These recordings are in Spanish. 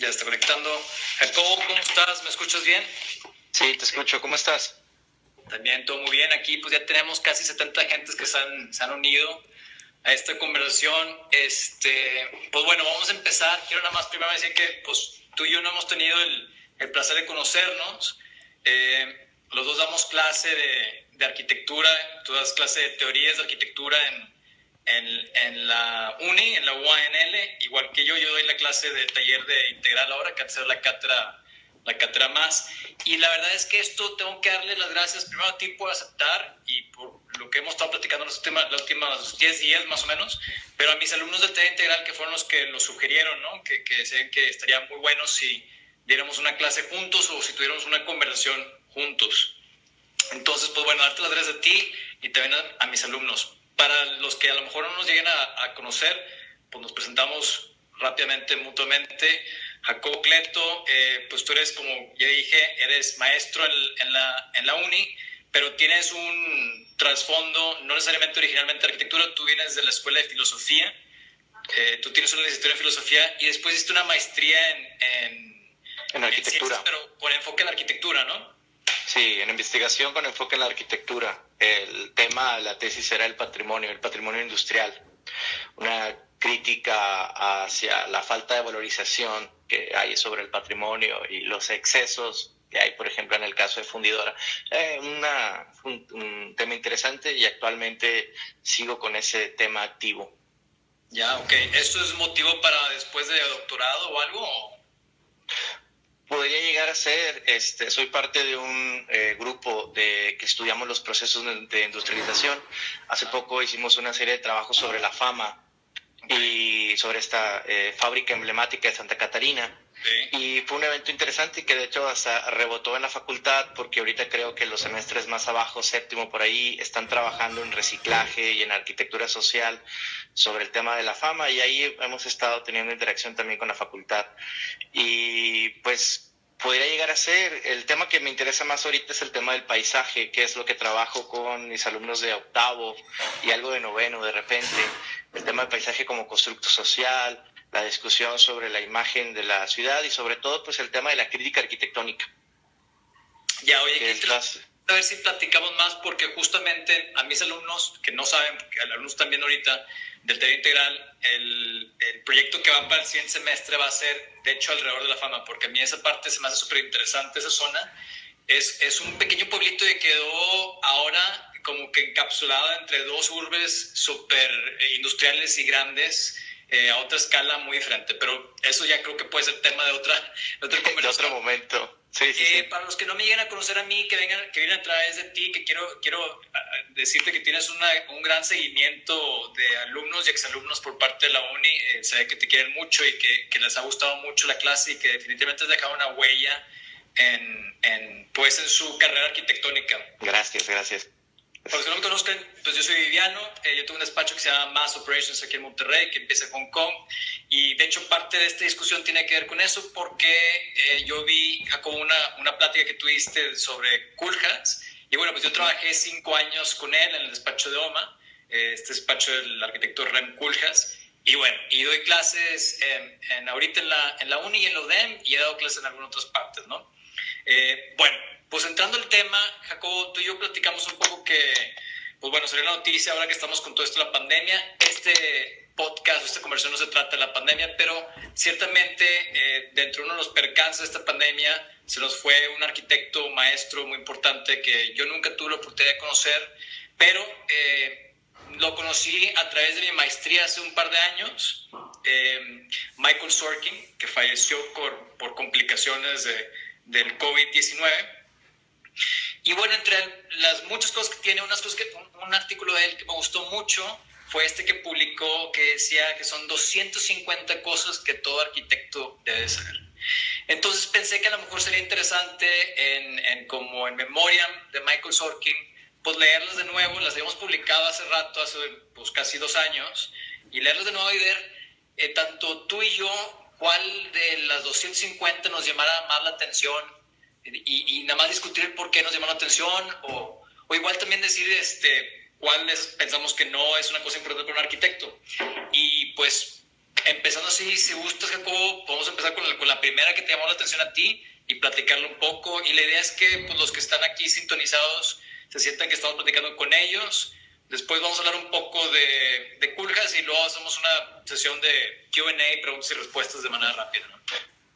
Ya está conectando. Jacobo, ¿cómo estás? ¿Me escuchas bien? Sí, te escucho. ¿Cómo estás? También todo muy bien. Aquí pues ya tenemos casi 70 gentes que se han unido a esta conversación. Pues bueno, vamos a empezar. Quiero nada más primero decir que pues tú y yo no hemos tenido el placer de conocernos. Los dos damos clase de arquitectura. Tú das clase de teorías de arquitectura en la uni, en la UANL, igual que yo doy la clase de taller de integral ahora, que antes era la cátedra más. Y la verdad es que esto tengo que darle las gracias primero a ti por aceptar y por lo que hemos estado platicando los últimos 10 días más o menos, pero a mis alumnos del taller integral que fueron los que lo sugirieron, ¿no? Que decían que estaría muy bueno si diéramos una clase juntos o si tuviéramos una conversación juntos. Entonces, pues bueno, darte las gracias a ti y también a mis alumnos. Para los que a lo mejor no nos lleguen a conocer, pues nos presentamos rápidamente, mutuamente. Jacobo Cleto, pues tú eres, como ya dije, eres maestro en la uni, pero tienes un trasfondo, no necesariamente originalmente de arquitectura, tú vienes de la escuela de filosofía, tú tienes una licenciatura en filosofía y después hiciste una maestría En arquitectura. ciencias, pero con enfoque en la arquitectura, ¿no? Sí, en investigación con enfoque en la arquitectura. El tema, la tesis era el patrimonio industrial. Una crítica hacia la falta de valorización que hay sobre el patrimonio y los excesos que hay, por ejemplo, en el caso de Fundidora. Un tema interesante y actualmente sigo con ese tema activo. Ya, ok. ¿Esto es motivo para después de doctorado o algo? Podría llegar a ser, soy parte de un grupo que estudiamos los procesos de industrialización. Hace poco hicimos una serie de trabajos sobre la fama y sobre esta fábrica emblemática de Santa Catarina. Sí. Y fue un evento interesante que de hecho hasta rebotó en la facultad, porque ahorita creo que los semestres más abajo, séptimo por ahí, están trabajando en reciclaje y en arquitectura social sobre el tema de la fama, y ahí hemos estado teniendo interacción también con la facultad. Y pues podría llegar a ser, el tema que me interesa más ahorita es el tema del paisaje, que es lo que trabajo con mis alumnos de octavo y algo de noveno de repente. El tema del paisaje como constructo social, la discusión sobre la imagen de la ciudad y sobre todo pues el tema de la crítica arquitectónica. Ya, oye, a ver si platicamos más, porque justamente a mis alumnos, que no saben, que a los alumnos también ahorita del taller integral, el proyecto que va para el siguiente semestre va a ser, de hecho, alrededor de la fama, porque a mí esa parte se me hace súper interesante, esa zona. Es un pequeño pueblito que quedó ahora como que encapsulado entre dos urbes súper industriales y grandes, a otra escala muy diferente, pero eso ya creo que puede ser tema de otra conversación. De otro momento. Sí. Para los que no me lleguen a conocer a mí, que vienen a través de ti, que quiero decirte que tienes un gran seguimiento de alumnos y exalumnos por parte de la uni. Se ve que te quieren mucho y que les ha gustado mucho la clase y que definitivamente has dejado una huella en su carrera arquitectónica. Gracias. Para los que no me conozcan, pues yo soy Viviano, yo tengo un despacho que se llama Mass Operations aquí en Monterrey, que empieza en Hong Kong, y de hecho parte de esta discusión tiene que ver con eso, porque yo vi, Jacobo, una plática que tuviste sobre Koolhaas, y bueno, pues yo trabajé 5 años con él en el despacho de OMA, este despacho del arquitecto Rem Koolhaas, y bueno, y doy clases ahorita en la uni y en la UDEM, y he dado clases en algunas otras partes, ¿no? Bueno, pues entrando al tema, Jacobo, tú y yo platicamos un poco que, pues bueno, salió la noticia ahora que estamos con todo esto de la pandemia. Este podcast, esta conversación no se trata de la pandemia, pero ciertamente dentro de uno de los percances de esta pandemia se nos fue un arquitecto maestro muy importante que yo nunca tuve la oportunidad de conocer, pero lo conocí a través de mi maestría hace un par de años, Michael Sorkin, que falleció por complicaciones del COVID-19. Y bueno, entre las muchas cosas que tiene, un artículo de él que me gustó mucho fue este que publicó, que decía que son 250 cosas que todo arquitecto debe saber. Entonces pensé que a lo mejor sería interesante como en Memoriam de Michael Sorkin, pues leerlas de nuevo. Las habíamos publicado hace rato, hace pues casi 2 años, y leerlas de nuevo y ver tanto tú y yo cuál de las 250 nos llamara más la atención, y nada más discutir el por qué nos llama la atención, o igual también decir cuáles pensamos que no es una cosa importante para un arquitecto. Y pues empezando así, si gustas, Jacobo, podemos empezar empezar con la primera que te llamó la atención a ti y platicarlo un poco. Y la idea es que pues, los que están aquí sintonizados se sientan que estamos platicando con ellos. Después vamos a hablar un poco de Coolhash y luego hacemos una sesión de Q&A, preguntas y respuestas de manera rápida, ¿no?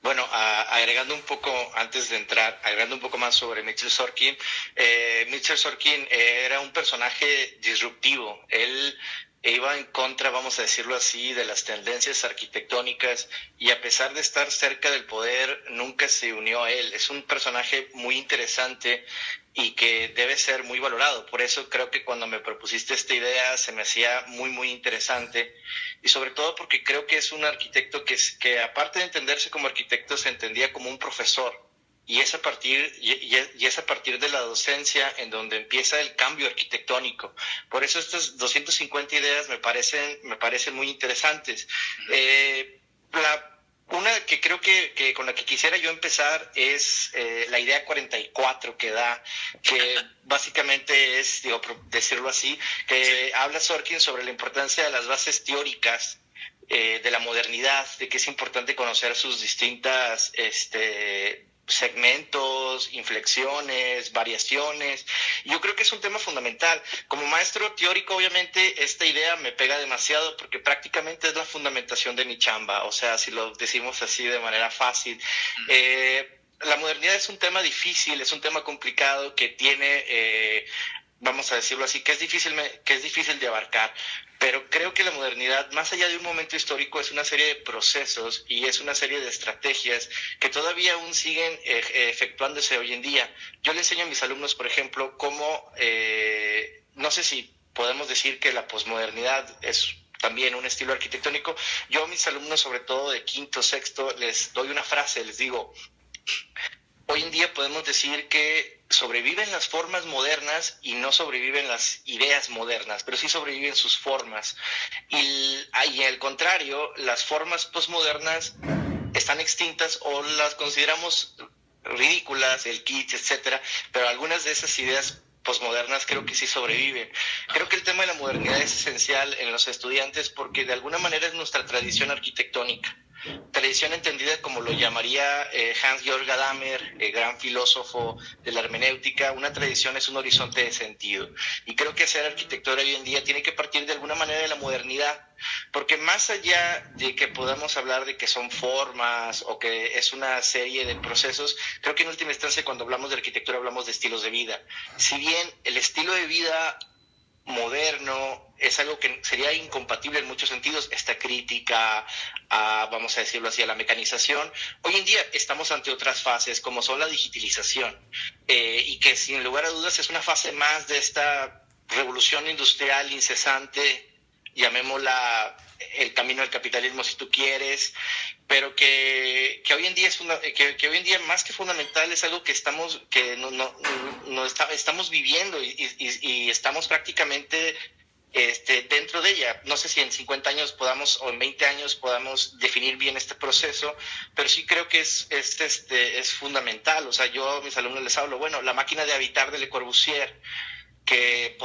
Bueno, agregando un poco, antes de entrar, agregando un poco más sobre Mitchell Sorkin, Mitchell Sorkin era un personaje disruptivo. Él iba en contra, vamos a decirlo así, de las tendencias arquitectónicas y a pesar de estar cerca del poder, nunca se unió a él. Es un personaje muy interesante y que debe ser muy valorado. Por eso creo que cuando me propusiste esta idea se me hacía muy, muy interesante y sobre todo porque creo que es un arquitecto que aparte de entenderse como arquitecto se entendía como un profesor. Y es a partir de la docencia en donde empieza el cambio arquitectónico. Por eso estas 250 ideas me parecen muy interesantes. Una que creo que con la que quisiera yo empezar es la idea 44 que da, que básicamente es, decirlo así, que habla Sorkin sobre la importancia de las bases teóricas de la modernidad, de que es importante conocer sus distintas segmentos, inflexiones, variaciones. Yo creo que es un tema fundamental. Como maestro teórico, obviamente, esta idea me pega demasiado porque prácticamente es la fundamentación de mi chamba. O sea, si lo decimos así de manera fácil. La modernidad es un tema difícil, es un tema complicado que tiene... vamos a decirlo así, que es difícil de abarcar, pero creo que la modernidad, más allá de un momento histórico, es una serie de procesos y es una serie de estrategias que todavía aún siguen efectuándose hoy en día. Yo le enseño a mis alumnos, por ejemplo, cómo, no sé si podemos decir que la posmodernidad es también un estilo arquitectónico. Yo a mis alumnos, sobre todo de quinto, sexto, les doy una frase, les digo: hoy en día podemos decir que sobreviven las formas modernas y no sobreviven las ideas modernas, pero sí sobreviven sus formas. Y al contrario, las formas postmodernas están extintas o las consideramos ridículas, el kitsch, etcétera, pero algunas de esas ideas postmodernas creo que sí sobreviven. Creo que el tema de la modernidad es esencial en los estudiantes porque de alguna manera es nuestra tradición arquitectónica. Tradición entendida como lo llamaría Hans-Georg Gadamer, gran filósofo de la hermenéutica. Una tradición es un horizonte de sentido. Y creo que hacer arquitectura hoy en día tiene que partir de alguna manera de la modernidad, porque más allá de que podamos hablar de que son formas o que es una serie de procesos, creo que en última instancia cuando hablamos de arquitectura hablamos de estilos de vida. Si bien el estilo de vida moderno es algo que sería incompatible en muchos sentidos, esta crítica a, vamos a decirlo así, a la mecanización. Hoy en día estamos ante otras fases como son la digitalización y que sin lugar a dudas es una fase más de esta revolución industrial incesante, llamémosla el camino del capitalismo si tú quieres, pero que hoy en día que hoy en día más que fundamental es algo que estamos viviendo y estamos prácticamente dentro de ella. No sé si en 50 años podamos o en 20 años podamos definir bien este proceso, pero sí creo que es fundamental. O sea, yo a mis alumnos les hablo, bueno, la máquina de habitar de Le Corbusier, que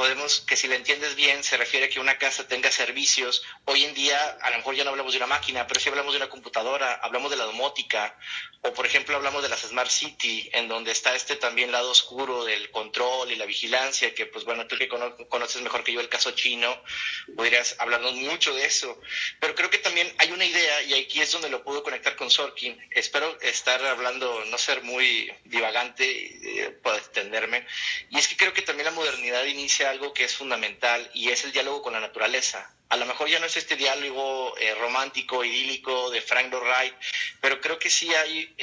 si la entiendes bien, se refiere a que una casa tenga servicios. Hoy en día, a lo mejor ya no hablamos de una máquina, pero sí hablamos de una computadora, hablamos de la domótica, o por ejemplo hablamos de las Smart City, en donde está también lado oscuro del control y la vigilancia, que pues bueno, tú que conoces mejor que yo el caso chino, podrías hablarnos mucho de eso. Pero creo que también hay una idea, y aquí es donde lo puedo conectar con Sorkin. Espero estar hablando, no ser muy divagante, puedo extenderme, y es que creo que también la modernidad inicia algo que es fundamental y es el diálogo con la naturaleza. A lo mejor ya no es este diálogo romántico, idílico de Frank Lloyd Wright, pero creo que sí hay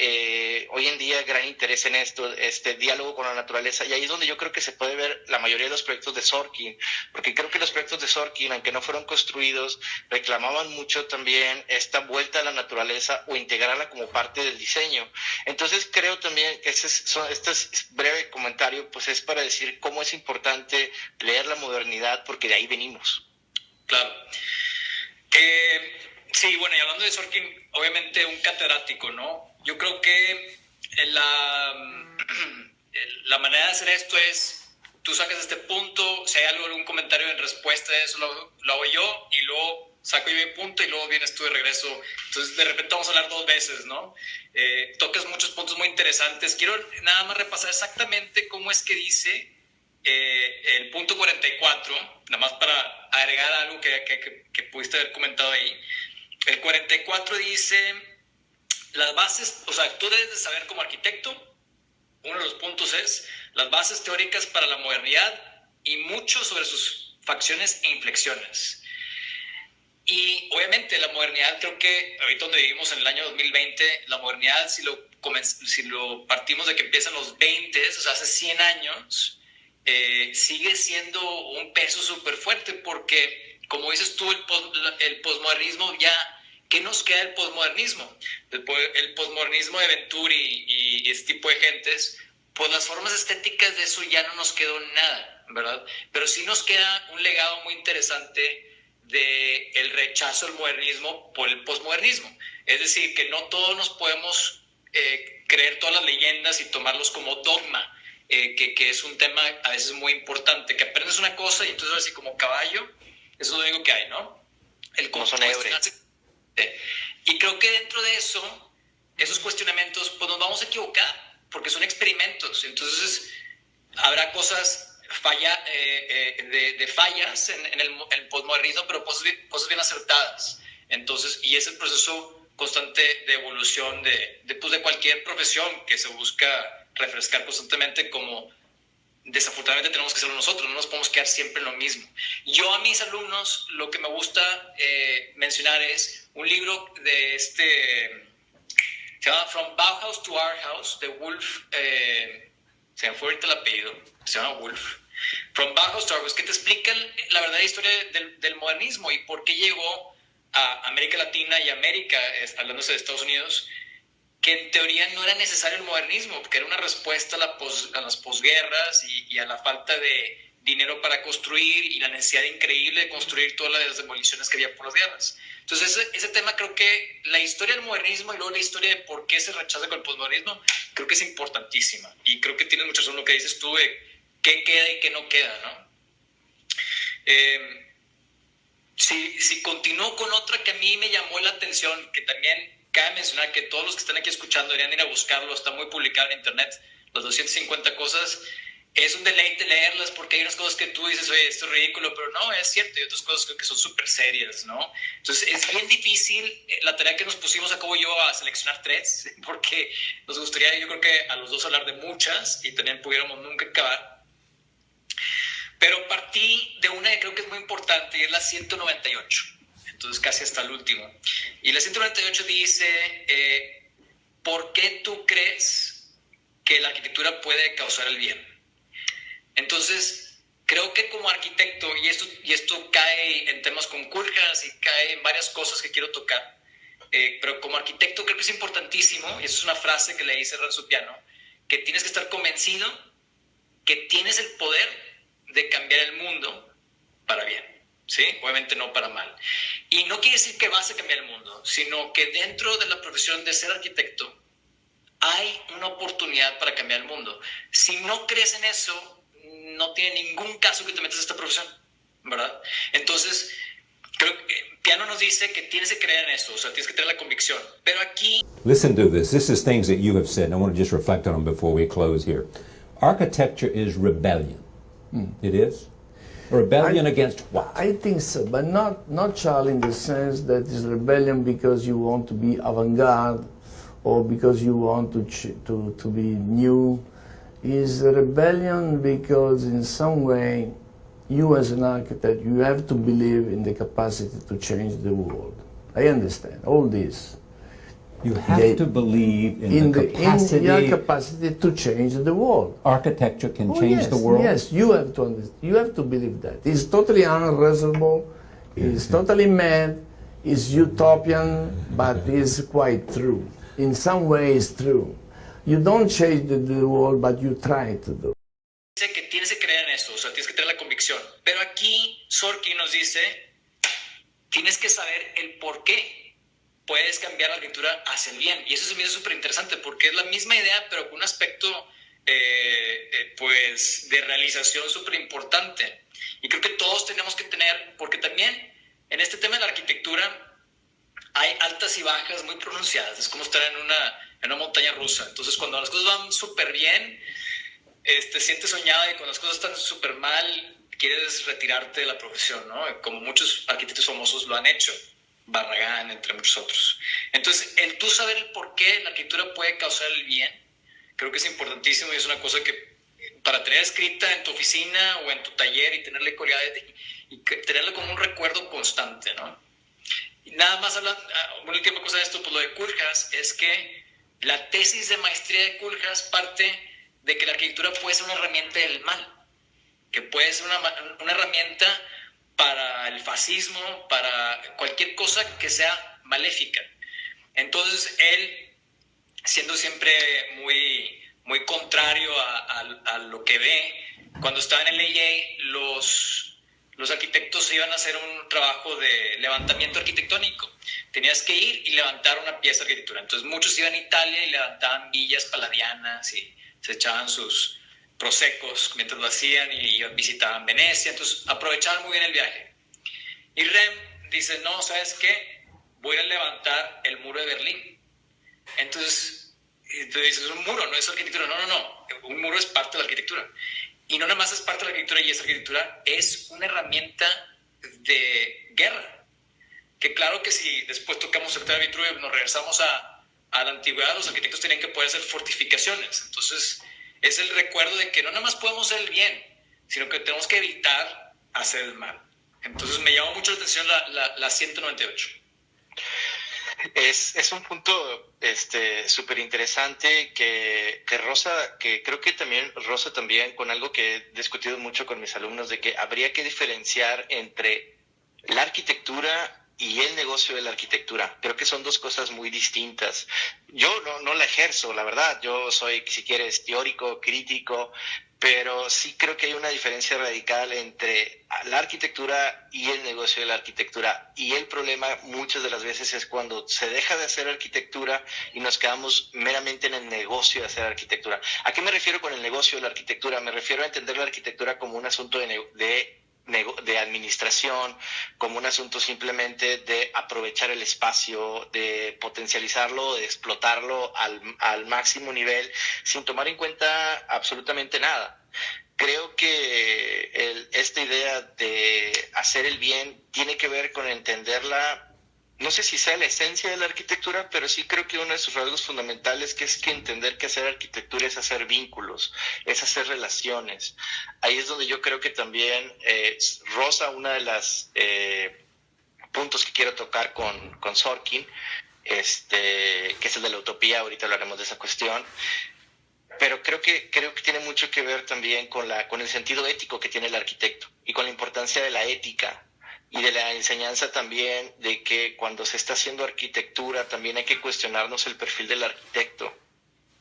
hoy en día gran interés en esto, este diálogo con la naturaleza, y ahí es donde yo creo que se puede ver la mayoría de los proyectos de Sorkin, porque creo que los proyectos de Sorkin, aunque no fueron construidos, reclamaban mucho también esta vuelta a la naturaleza o integrarla como parte del diseño. Entonces creo también que este breve comentario pues es para decir cómo es importante leer la modernidad, porque de ahí venimos. Claro. Sí, bueno, y hablando de Sorkin, obviamente un catedrático, ¿no? Yo creo que la manera de hacer esto es, tú sacas este punto, si hay algún comentario en respuesta a eso, lo hago yo, y luego saco yo mi punto y luego vienes tú de regreso. Entonces, de repente vamos a hablar 2 veces, ¿no? Tocas muchos puntos muy interesantes. Quiero nada más repasar exactamente cómo es que dice el punto 44, nada más para agregar algo que pudiste haber comentado ahí. El 44 dice, las bases, o sea, tú debes de saber como arquitecto, uno de los puntos es las bases teóricas para la modernidad y mucho sobre sus facciones e inflexiones. Y obviamente la modernidad, creo que ahorita donde vivimos en el año 2020, la modernidad, si lo partimos de que empiezan los 20, o sea, hace 100 años, sigue siendo un peso súper fuerte porque, como dices tú, el posmodernismo ya, ¿qué nos queda del posmodernismo? El posmodernismo de Venturi y este tipo de gentes, pues las formas estéticas de eso ya no nos quedó nada, ¿verdad? Pero sí nos queda un legado muy interesante del rechazo al modernismo por el posmodernismo. Es decir, que no todos nos podemos creer todas las leyendas y tomarlos como dogma, que es un tema a veces muy importante, que aprendes una cosa y entonces así como caballo, eso es lo único que hay, ¿no? El cuestionarse. Y creo que dentro de eso, esos cuestionamientos, pues nos vamos a equivocar, porque son experimentos, entonces habrá cosas de fallas en el posmodernismo, pero cosas bien acertadas. Entonces, y es el proceso constante de evolución de cualquier profesión que se busca refrescar constantemente, como desafortunadamente tenemos que hacerlo nosotros, no nos podemos quedar siempre en lo mismo. Yo a mis alumnos lo que me gusta mencionar es un libro de se llama From Bauhaus to Our House, de Wolf, se me fue ahorita el apellido, se llama Wolf. From Bauhaus to Our House, que te explica la verdadera historia del modernismo y por qué llegó a América Latina y América, hablándose de Estados Unidos, que en teoría no era necesario el modernismo, porque era una respuesta a las posguerras y a la falta de dinero para construir y la necesidad increíble de construir todas las demoliciones que había por las guerras. Entonces ese tema, creo que la historia del modernismo y luego la historia de por qué se rechaza con el posmodernismo, creo que es importantísima. Y creo que tienes mucha razón lo que dices tú de qué queda y qué no queda, ¿no? Si continúo con otra que a mí me llamó la atención, que también cabe mencionar que todos los que están aquí escuchando deberían ir a buscarlo, está muy publicado en internet, las 250 cosas. Es un deleite leerlas porque hay unas cosas que tú dices, oye, esto es ridículo, pero no, es cierto, y otras cosas que son súper serias, ¿no? Entonces es bien difícil la tarea que nos pusimos, acabo yo, a seleccionar 3, porque nos gustaría, yo creo que a los dos hablar de muchas y también pudiéramos nunca acabar. Pero partí de una que creo que es muy importante y es la 198. Entonces casi hasta el último. Y la 198 dice, ¿por qué tú crees que la arquitectura puede causar el bien? Entonces, creo que como arquitecto, y esto cae en temas con Kuljas y cae en varias cosas que quiero tocar, pero como arquitecto creo que es importantísimo, y esa es una frase que le dice Renzo Piano, que tienes que estar convencido que tienes el poder de cambiar el mundo para bien. ¿Sí? Obviamente no para mal. Y no quiere decir que vas a cambiar el mundo, sino que dentro de la profesión de ser arquitecto hay una oportunidad para cambiar el mundo. Si no crees en eso, no tiene ningún caso que te metas a esta profesión, ¿verdad? Entonces, creo que Piano nos dice que tienes que creer en eso, o sea, tienes que tener la convicción. Pero aquí... Listen to this. This is things that you have said, and I want to just reflect on them before we close here. Architecture is rebellion. It is? Rebellion against what? I think so, but not Charlie, in the sense that it's rebellion because you want to be avant-garde or because you want to be new. Is rebellion because in some way you as an architect, you have to believe in the capacity to change the world. I understand all this. You have to believe in the capacity. In your capacity to change the world. Architecture can change the world? Yes, you have to understand. You have to believe that. It's totally unreasonable, it's totally mad, it's utopian, but it's quite true. In some way it's true. You don't change the world, but you try to do. Dice que tienes que creer en eso, o sea, tienes que tener la convicción. Pero aquí Sorkin nos dice, tienes que saber el por qué puedes cambiar la arquitectura hacia el bien. Y eso se me hace súper interesante porque es la misma idea, pero con un aspecto pues de realización súper importante. Y creo que todos tenemos que tener, porque también en este tema de la arquitectura hay altas y bajas muy pronunciadas. Es como estar en una montaña rusa. Entonces, cuando las cosas van súper bien, te sientes soñado, y cuando las cosas están súper mal, quieres retirarte de la profesión, ¿no? Como muchos arquitectos famosos lo han hecho, Barragán, entre muchos otros. Entonces, el tú saber el por qué la arquitectura puede causar el bien, creo que es importantísimo, y es una cosa que para tener escrita en tu oficina o en tu taller y tenerle cualidades y tenerle como un recuerdo constante, ¿no? Y nada más hablando, una última cosa de esto, pues lo de Koolhaas es que la tesis de maestría de Koolhaas parte de que la arquitectura puede ser una herramienta del mal, que puede ser una herramienta para el fascismo, para cualquier cosa que sea maléfica. Entonces él, siendo siempre muy contrario a lo que ve, cuando estaba en el AA, los arquitectos iban a hacer un trabajo de levantamiento arquitectónico. Tenías que ir y levantar una pieza de arquitectura. Entonces muchos iban a Italia y levantaban villas paladianas y se echaban sus prosecos mientras lo hacían, y visitaban Venecia. Entonces aprovechaban muy bien el viaje. Y Rem dice, no, ¿sabes qué? Voy a levantar el muro de Berlín. Entonces tú dices, un muro no es arquitectura. No, un muro es parte de la arquitectura. Y no nada más es parte de la arquitectura, y esa arquitectura es una herramienta de guerra. Que claro que si después tocamos el tema de Vitruvio, nos regresamos a la antigüedad, los arquitectos tenían que poder hacer fortificaciones. Entonces es el recuerdo de que no nada más podemos hacer el bien, sino que tenemos que evitar hacer el mal. Entonces me llamó mucho la atención la 198. Es un punto súper interesante que Rosa, que creo que también Rosa también, con algo que he discutido mucho con mis alumnos, de que habría que diferenciar entre la arquitectura y el negocio de la arquitectura. Creo que son dos cosas muy distintas. Yo no la ejerzo, la verdad. Yo soy, si quieres, teórico, crítico, pero sí creo que hay una diferencia radical entre la arquitectura y el negocio de la arquitectura. Y el problema muchas de las veces es cuando se deja de hacer arquitectura y nos quedamos meramente en el negocio de hacer arquitectura. ¿A qué me refiero con el negocio de la arquitectura? Me refiero a entender la arquitectura como un asunto de administración, como un asunto simplemente de aprovechar el espacio, de potencializarlo, de explotarlo al máximo nivel, sin tomar en cuenta absolutamente nada. Creo que esta idea de hacer el bien tiene que ver con entenderla. No sé si sea la esencia de la arquitectura, pero sí creo que uno de sus rasgos fundamentales que es que entender que hacer arquitectura es hacer vínculos, es hacer relaciones. Ahí es donde yo creo que también Rosa, una de las puntos que quiero tocar con Sorkin, que es el de la utopía, ahorita hablaremos de esa cuestión, pero creo que tiene mucho que ver también con el sentido ético que tiene el arquitecto y con la importancia de la ética y de la enseñanza también de que cuando se está haciendo arquitectura también hay que cuestionarnos el perfil del arquitecto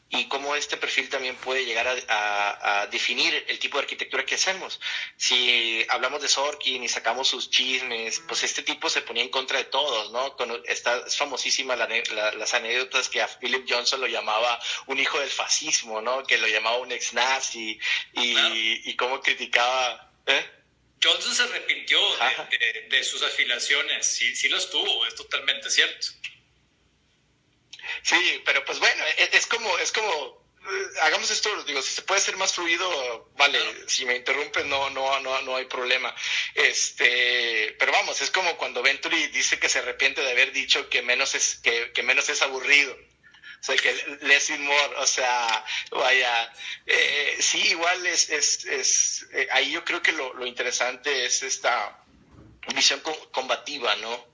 y cómo este perfil también puede llegar a definir el tipo de arquitectura que hacemos. Si hablamos de Sorkin y sacamos sus chismes, pues este tipo se ponía en contra de todos, ¿no? Es famosísima las anécdotas que a Philip Johnson lo llamaba un hijo del fascismo, ¿no? Que lo llamaba un ex-nazi y cómo criticaba... Johnson se arrepintió de sus afiliaciones, sí las tuvo, es totalmente cierto. Sí, pero pues bueno, es como hagamos esto, digo, si se puede ser más fluido, vale, si me interrumpes no hay problema. Pero vamos, es como cuando Venturi dice que se arrepiente de haber dicho que menos es aburrido. O sea, que less is more, o sea, vaya, sí, igual ahí yo creo que lo interesante es esta visión combativa, ¿no?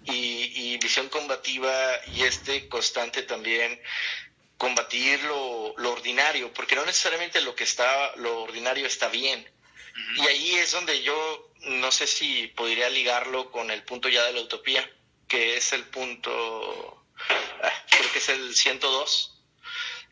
Y visión combativa y constante también combatir lo ordinario, porque no necesariamente lo ordinario está bien. Y ahí es donde yo no sé si podría ligarlo con el punto ya de la utopía, que es el punto... creo que es el 102.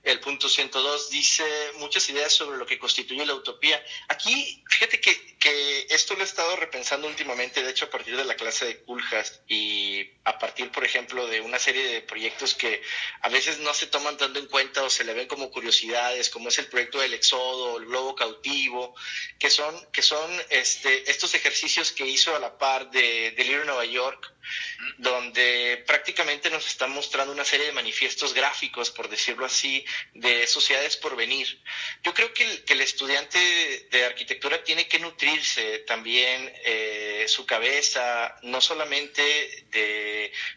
El punto 102 dice muchas ideas sobre lo que constituye la utopía. Aquí, fíjate que esto lo he estado repensando últimamente, de hecho a partir de la clase de Koolhaas, y y a partir, por ejemplo, de una serie de proyectos que a veces no se toman tanto en cuenta o se le ven como curiosidades, como es el proyecto del Éxodo, el globo cautivo, que son estos ejercicios que hizo a la par del libro de Nueva York, donde prácticamente nos está mostrando una serie de manifiestos gráficos, por decirlo así, de sociedades por venir. Yo creo que el estudiante de arquitectura tiene que nutrirse también su cabeza, no solamente de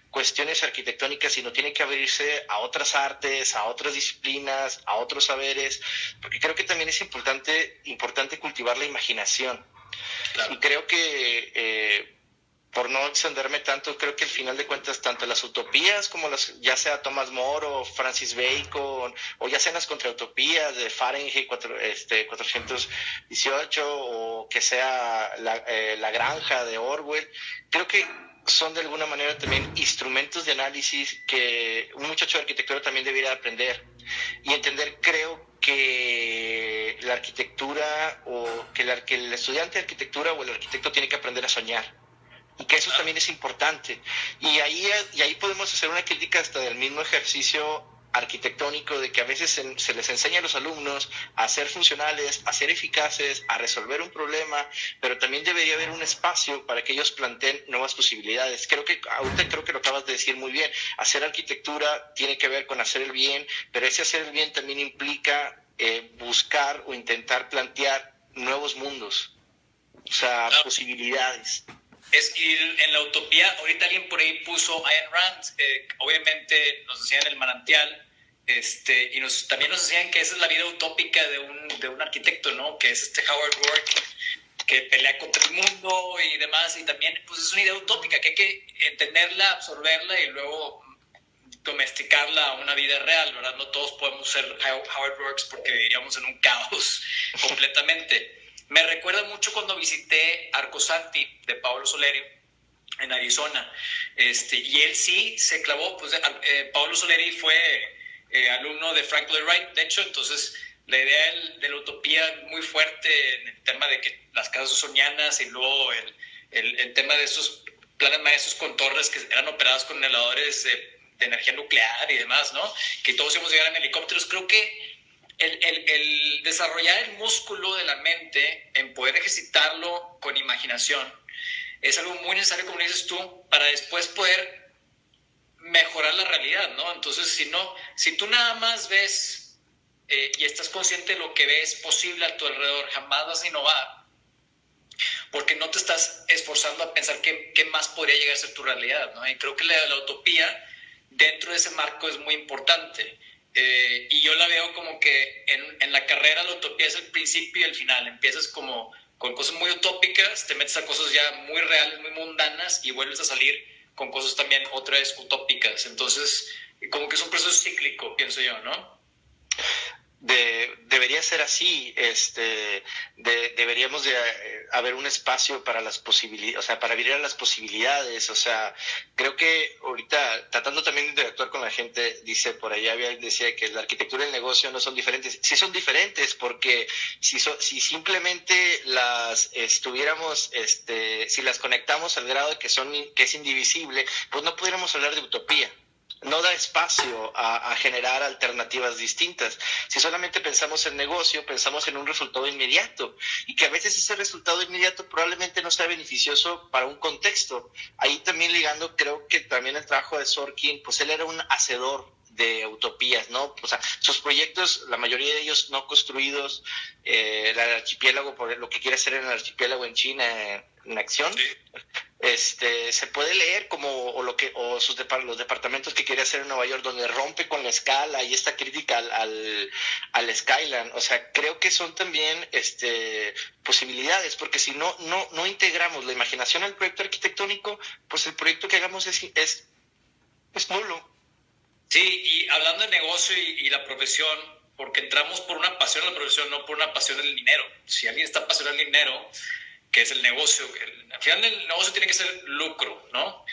cuestiones arquitectónicas, sino tiene que abrirse a otras artes, a otras disciplinas, a otros saberes, porque creo que también es importante cultivar la imaginación. Claro. Y creo que por no extenderme tanto, creo que al final de cuentas tanto las utopías como ya sea Thomas More o Francis Bacon, o ya sean las contrautopías de Fahrenheit 418, o que sea la granja de Orwell, creo que son de alguna manera también instrumentos de análisis que un muchacho de arquitectura también debería aprender y entender. Creo que la arquitectura o que el estudiante de arquitectura o el arquitecto tiene que aprender a soñar, y que eso también es importante. Y ahí podemos hacer una crítica hasta del mismo ejercicio arquitectónico, de que a veces se les enseña a los alumnos a ser funcionales, a ser eficaces, a resolver un problema, pero también debería haber un espacio para que ellos planteen nuevas posibilidades. Ahorita creo que lo acabas de decir muy bien. Hacer arquitectura tiene que ver con hacer el bien, pero ese hacer el bien también implica buscar o intentar plantear nuevos mundos, o sea, posibilidades. Es ir en la utopía. Ahorita alguien por ahí puso Ayn Rand, obviamente nos decían el manantial, y también nos decían que esa es la vida utópica de un arquitecto, ¿no? Que es Howard Rourke, que pelea contra el mundo y demás, y también pues es una idea utópica que hay que entenderla, absorberla y luego domesticarla a una vida real, ¿verdad? No todos podemos ser Howard Rourke porque viviríamos en un caos completamente. Me recuerda mucho cuando visité Arcosanti de Paolo Soleri en Arizona, y él sí se clavó, pues Paolo Soleri fue alumno de Frank Lloyd Wright, de hecho, entonces la idea de la utopía muy fuerte en el tema de que las casas usonianas y luego el tema de esos planes maestros con torres que eran operadas con elevadores de energía nuclear y demás, ¿no? Que todos íbamos a llegar en helicópteros. Creo que el desarrollar el músculo de la mente, en poder ejercitarlo con imaginación, es algo muy necesario, como dices tú, para después poder mejorar la realidad, ¿no? Entonces, si tú nada más ves y estás consciente de lo que ves posible a tu alrededor, jamás vas a innovar, porque no te estás esforzando a pensar qué más podría llegar a ser tu realidad, ¿no? Y creo que la utopía dentro de ese marco es muy importante. Y yo la veo como que en la carrera la utopía es el principio y el final. Empiezas como con cosas muy utópicas, te metes a cosas ya muy reales, muy mundanas, y vuelves a salir con cosas también otra vez utópicas. Entonces, como que es un proceso cíclico, pienso yo, ¿no? Debería ser así. Deberíamos de haber un espacio para las posibilidades, o sea, para abrir a las posibilidades. O sea, creo que ahorita, tratando también de interactuar con la gente, dice por allá, decía que la arquitectura y el negocio no son diferentes. Sí son diferentes, porque si simplemente las estuviéramos, si las conectamos al grado de que es indivisible, pues no pudiéramos hablar de utopía. No da espacio a generar alternativas distintas. Si solamente pensamos en negocio, pensamos en un resultado inmediato, y que a veces ese resultado inmediato probablemente no sea beneficioso para un contexto. Ahí también ligando, creo que también el trabajo de Sorkin, pues él era un hacedor de utopías, ¿no? O sea, sus proyectos, la mayoría de ellos no construidos, el archipiélago, por lo que quiere hacer en el archipiélago en China, en acción, se puede leer como los departamentos que quiere hacer en Nueva York, donde rompe con la escala y esta crítica al Skyline. O sea, creo que son también posibilidades, porque si no integramos la imaginación al proyecto arquitectónico, pues el proyecto que hagamos es nulo. Sí, y hablando de negocio y la profesión, porque entramos por una pasión en la profesión, no por una pasión en el dinero. Si alguien está apasionado en el dinero, que es el negocio, al final el negocio tiene que ser lucro, ¿no?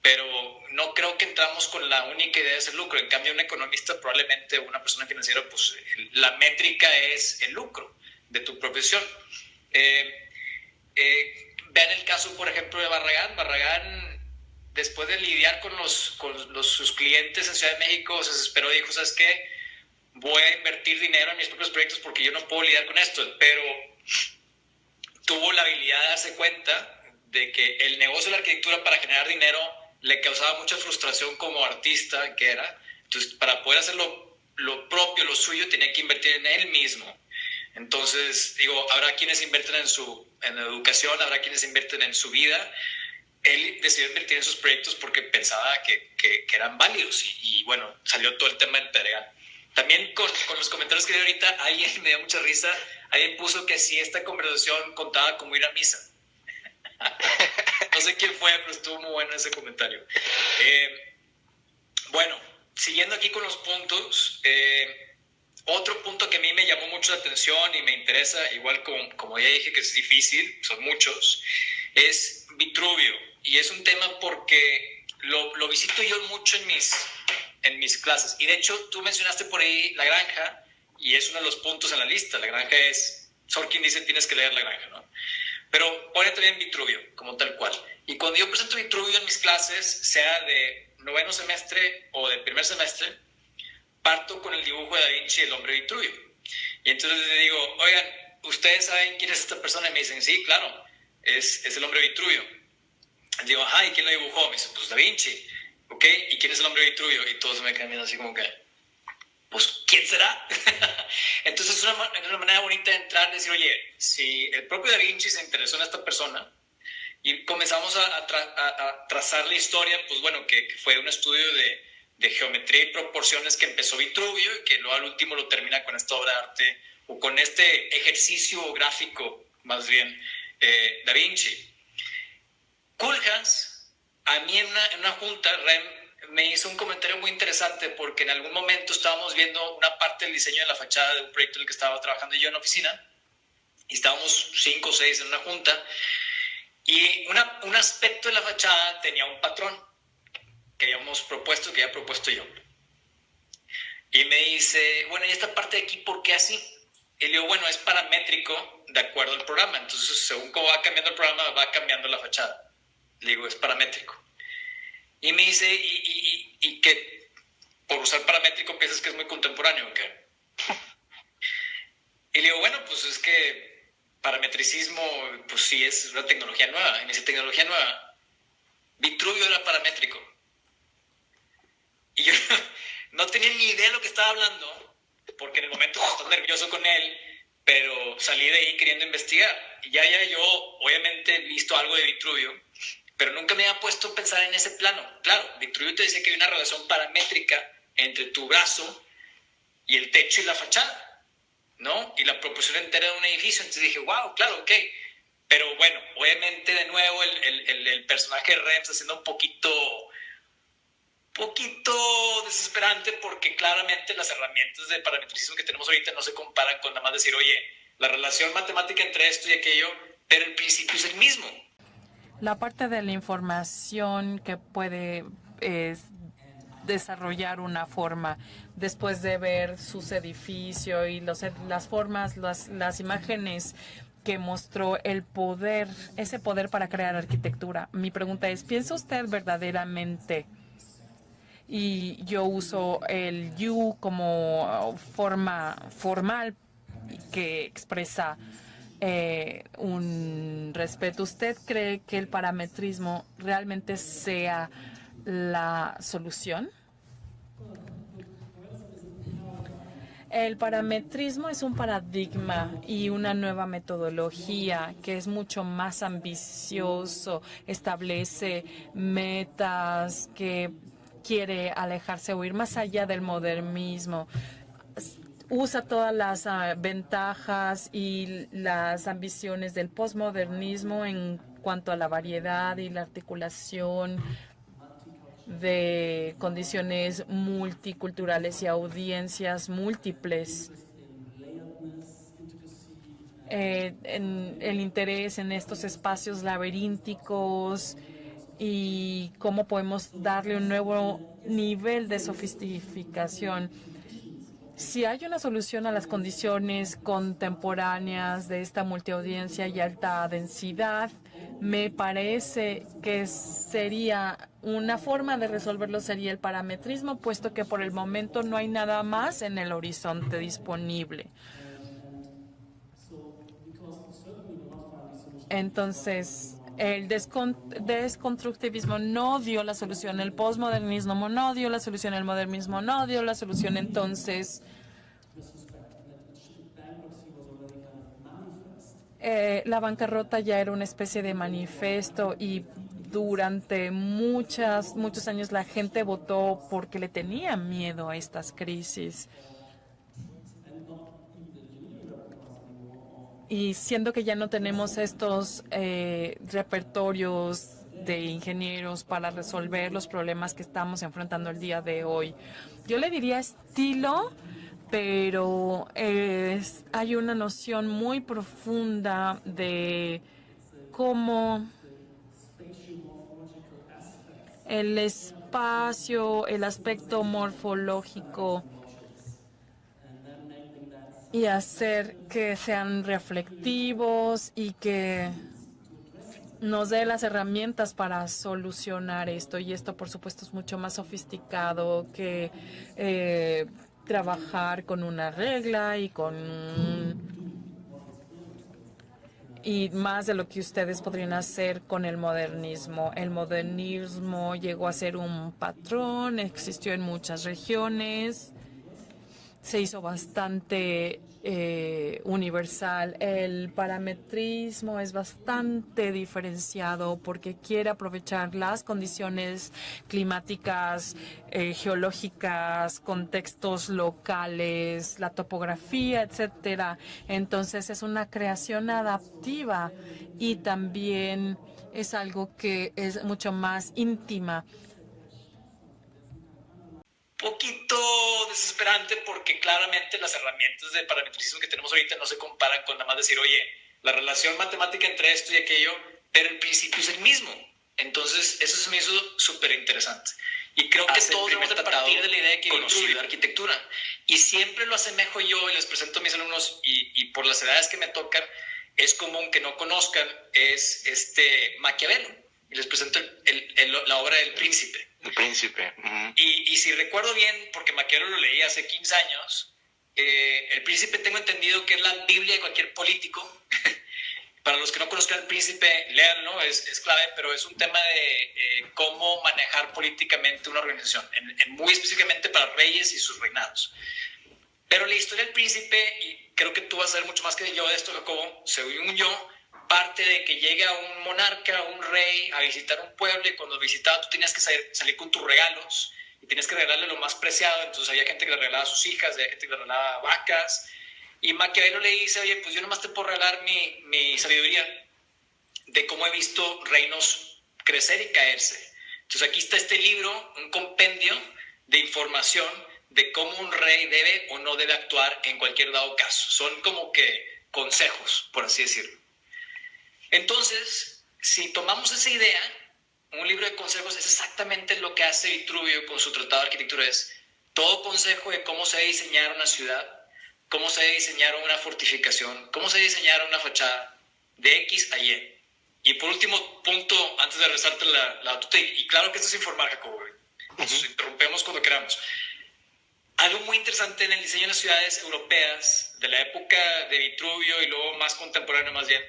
Pero no creo que entramos con la única idea de ser lucro. En cambio, un economista, probablemente una persona financiera, pues la métrica es el lucro de tu profesión. Vean el caso, por ejemplo, de Barragán. Barragán después de lidiar con sus clientes en Ciudad de México, se desesperó y dijo, ¿sabes qué? Voy a invertir dinero en mis propios proyectos porque yo no puedo lidiar con esto. Pero tuvo la habilidad de darse cuenta de que el negocio de la arquitectura para generar dinero le causaba mucha frustración como artista que era. Entonces, para poder hacer lo propio, lo suyo, tenía que invertir en él mismo. Entonces, digo, habrá quienes invierten en educación, habrá quienes invierten en su vida. Él decidió invertir en sus proyectos porque pensaba que eran válidos y bueno, salió todo el tema del Pedregal. También con los comentarios que di ahorita, alguien me dio mucha risa, alguien puso que si esta conversación contaba como ir a misa. No sé quién fue, pero estuvo muy bueno ese comentario. Bueno, siguiendo aquí con los puntos, otro punto que a mí me llamó mucho la atención y me interesa, igual como ya dije que es difícil, son muchos, es Vitruvio. Y es un tema porque lo visito yo mucho en mis clases. Y de hecho, tú mencionaste por ahí La Granja, y es uno de los puntos en la lista. La Granja es, Sorkin dice, tienes que leer La Granja, ¿no? Pero pone también Vitruvio, como tal cual. Y cuando yo presento Vitruvio en mis clases, sea de noveno semestre o de primer semestre, parto con el dibujo de Da Vinci, el hombre Vitruvio. Y entonces le digo, oigan, ¿ustedes saben quién es esta persona? Y me dicen, sí, claro, es el hombre Vitruvio. Y digo, ajá, ¿y quién lo dibujó? Me dice, pues Da Vinci. ¿Ok? ¿Y quién es el hombre Vitruvio? Y todos me quedan viendo así como que, pues, ¿quién será? Entonces es una manera bonita de entrar y decir, oye, si el propio Da Vinci se interesó en esta persona y comenzamos a trazar la historia, pues bueno, que fue un estudio de geometría y proporciones que empezó Vitruvio y que luego al último lo termina con esta obra de arte o con este ejercicio gráfico, más bien, Da Vinci. Koolhaas, a mí en una junta, me hizo un comentario muy interesante porque en algún momento estábamos viendo una parte del diseño de la fachada de un proyecto en el que estaba trabajando yo en la oficina y estábamos 5 o 6 en una junta y un aspecto de la fachada tenía un patrón que había propuesto yo. Y me dice, bueno, ¿y esta parte de aquí por qué así? Y le digo, bueno, es paramétrico de acuerdo al programa. Entonces, según cómo va cambiando el programa, va cambiando la fachada. Le digo, es paramétrico. Y me dice, ¿y que por usar paramétrico piensas que es muy contemporáneo o qué? Y le digo, bueno, pues es que parametricismo, pues sí, es una tecnología nueva. Y me dice, ¿tecnología nueva? Vitruvio era paramétrico. Y yo no tenía ni idea de lo que estaba hablando, porque en el momento pues, estaba nervioso con él, pero salí de ahí queriendo investigar. Y ya yo, obviamente, he visto algo de Vitruvio, pero nunca me había puesto a pensar en ese plano. Claro, Vitruvio te decía que hay una relación paramétrica entre tu brazo y el techo y la fachada, ¿no? Y la proporción entera de un edificio. Entonces dije, wow, claro, ok. Pero bueno, obviamente de nuevo el personaje de Rem está siendo un poquito desesperante porque claramente las herramientas de parametricismo que tenemos ahorita no se comparan con nada más decir, oye, la relación matemática entre esto y aquello, pero el principio es el mismo. La parte de la información que puede desarrollar una forma después de ver sus edificios y las formas, las imágenes que mostró el poder, ese poder para crear arquitectura. Mi pregunta es, ¿piensa usted verdaderamente, y yo uso el you como forma formal que expresa un respeto, ¿usted cree que el parametrismo realmente sea la solución? El parametrismo es un paradigma y una nueva metodología que es mucho más ambicioso, establece metas, que quiere alejarse o ir más allá del modernismo. Usa todas las ventajas y las ambiciones del posmodernismo en cuanto a la variedad y la articulación de condiciones multiculturales y audiencias múltiples. El interés en estos espacios laberínticos y cómo podemos darle un nuevo nivel de sofisticación. Si hay una solución a las condiciones contemporáneas de esta multiaudiencia y alta densidad, me parece que sería una forma de resolverlo sería el parametrismo, puesto que por el momento no hay nada más en el horizonte disponible. Entonces, el desconstructivismo no dio la solución, el posmodernismo no dio la solución, el modernismo no dio la solución. Entonces, la bancarrota ya era una especie de manifiesto y durante muchos años la gente votó porque le tenía miedo a estas crisis. Y siendo que ya no tenemos estos repertorios de ingenieros para resolver los problemas que estamos enfrentando el día de hoy, yo le diría estilo, pero hay una noción muy profunda de cómo el espacio, el aspecto morfológico y hacer que sean reflectivos y que nos dé las herramientas para solucionar esto. Y esto, por supuesto, es mucho más sofisticado que trabajar con una regla y más de lo que ustedes podrían hacer con el modernismo. El modernismo llegó a ser un patrón, existió en muchas regiones, se hizo bastante universal. El parametrismo es bastante diferenciado porque quiere aprovechar las condiciones climáticas, geológicas, contextos locales, la topografía, etcétera. Entonces es una creación adaptiva y también es algo que es mucho más íntima. Poquito desesperante porque claramente las herramientas de parametricismo que tenemos ahorita no se comparan con nada más decir, oye, la relación matemática entre esto y aquello, pero el principio es el mismo. Entonces, eso se me hizo súper interesante. Y creo que todos debemos de partir de la idea de que conocido de arquitectura. Y siempre lo asemejo yo y les presento a mis alumnos, y por las edades que me tocan, es común que no conozcan, es Maquiavelo. Y les presento la obra del Príncipe. El Príncipe. Y si recuerdo bien, porque Maquiavelo lo leí hace 15 años, El Príncipe tengo entendido que es la Biblia de cualquier político. Para los que no conozcan El Príncipe, léanlo, es clave, pero es un tema de cómo manejar políticamente una organización, muy específicamente para reyes y sus reinados. Pero la historia del Príncipe, y creo que tú vas a saber mucho más que yo de esto, Jacobo, según yo, parte de que llega un monarca, un rey, a visitar un pueblo, y cuando visitaba tú tenías que salir con tus regalos, y tenías que regalarle lo más preciado. Entonces había gente que le regalaba a sus hijas, había gente que le regalaba vacas, y Maquiavelo le dice, oye, pues yo nomás te puedo regalar mi sabiduría de cómo he visto reinos crecer y caerse. Entonces aquí está este libro, un compendio de información de cómo un rey debe o no debe actuar en cualquier dado caso. Son como que consejos, por así decirlo. Entonces, si tomamos esa idea, un libro de consejos es exactamente lo que hace Vitruvio con su tratado de arquitectura. Es todo consejo de cómo se debe diseñar una ciudad, cómo se debe diseñar una fortificación, cómo se debe diseñar una fachada de X a Y. Y por último punto, antes de regresarte la batuta, y claro que esto es informar, Jacobo, nos interrumpemos cuando queramos. Algo muy interesante en el diseño de las ciudades europeas de la época de Vitruvio y luego más contemporáneo más bien,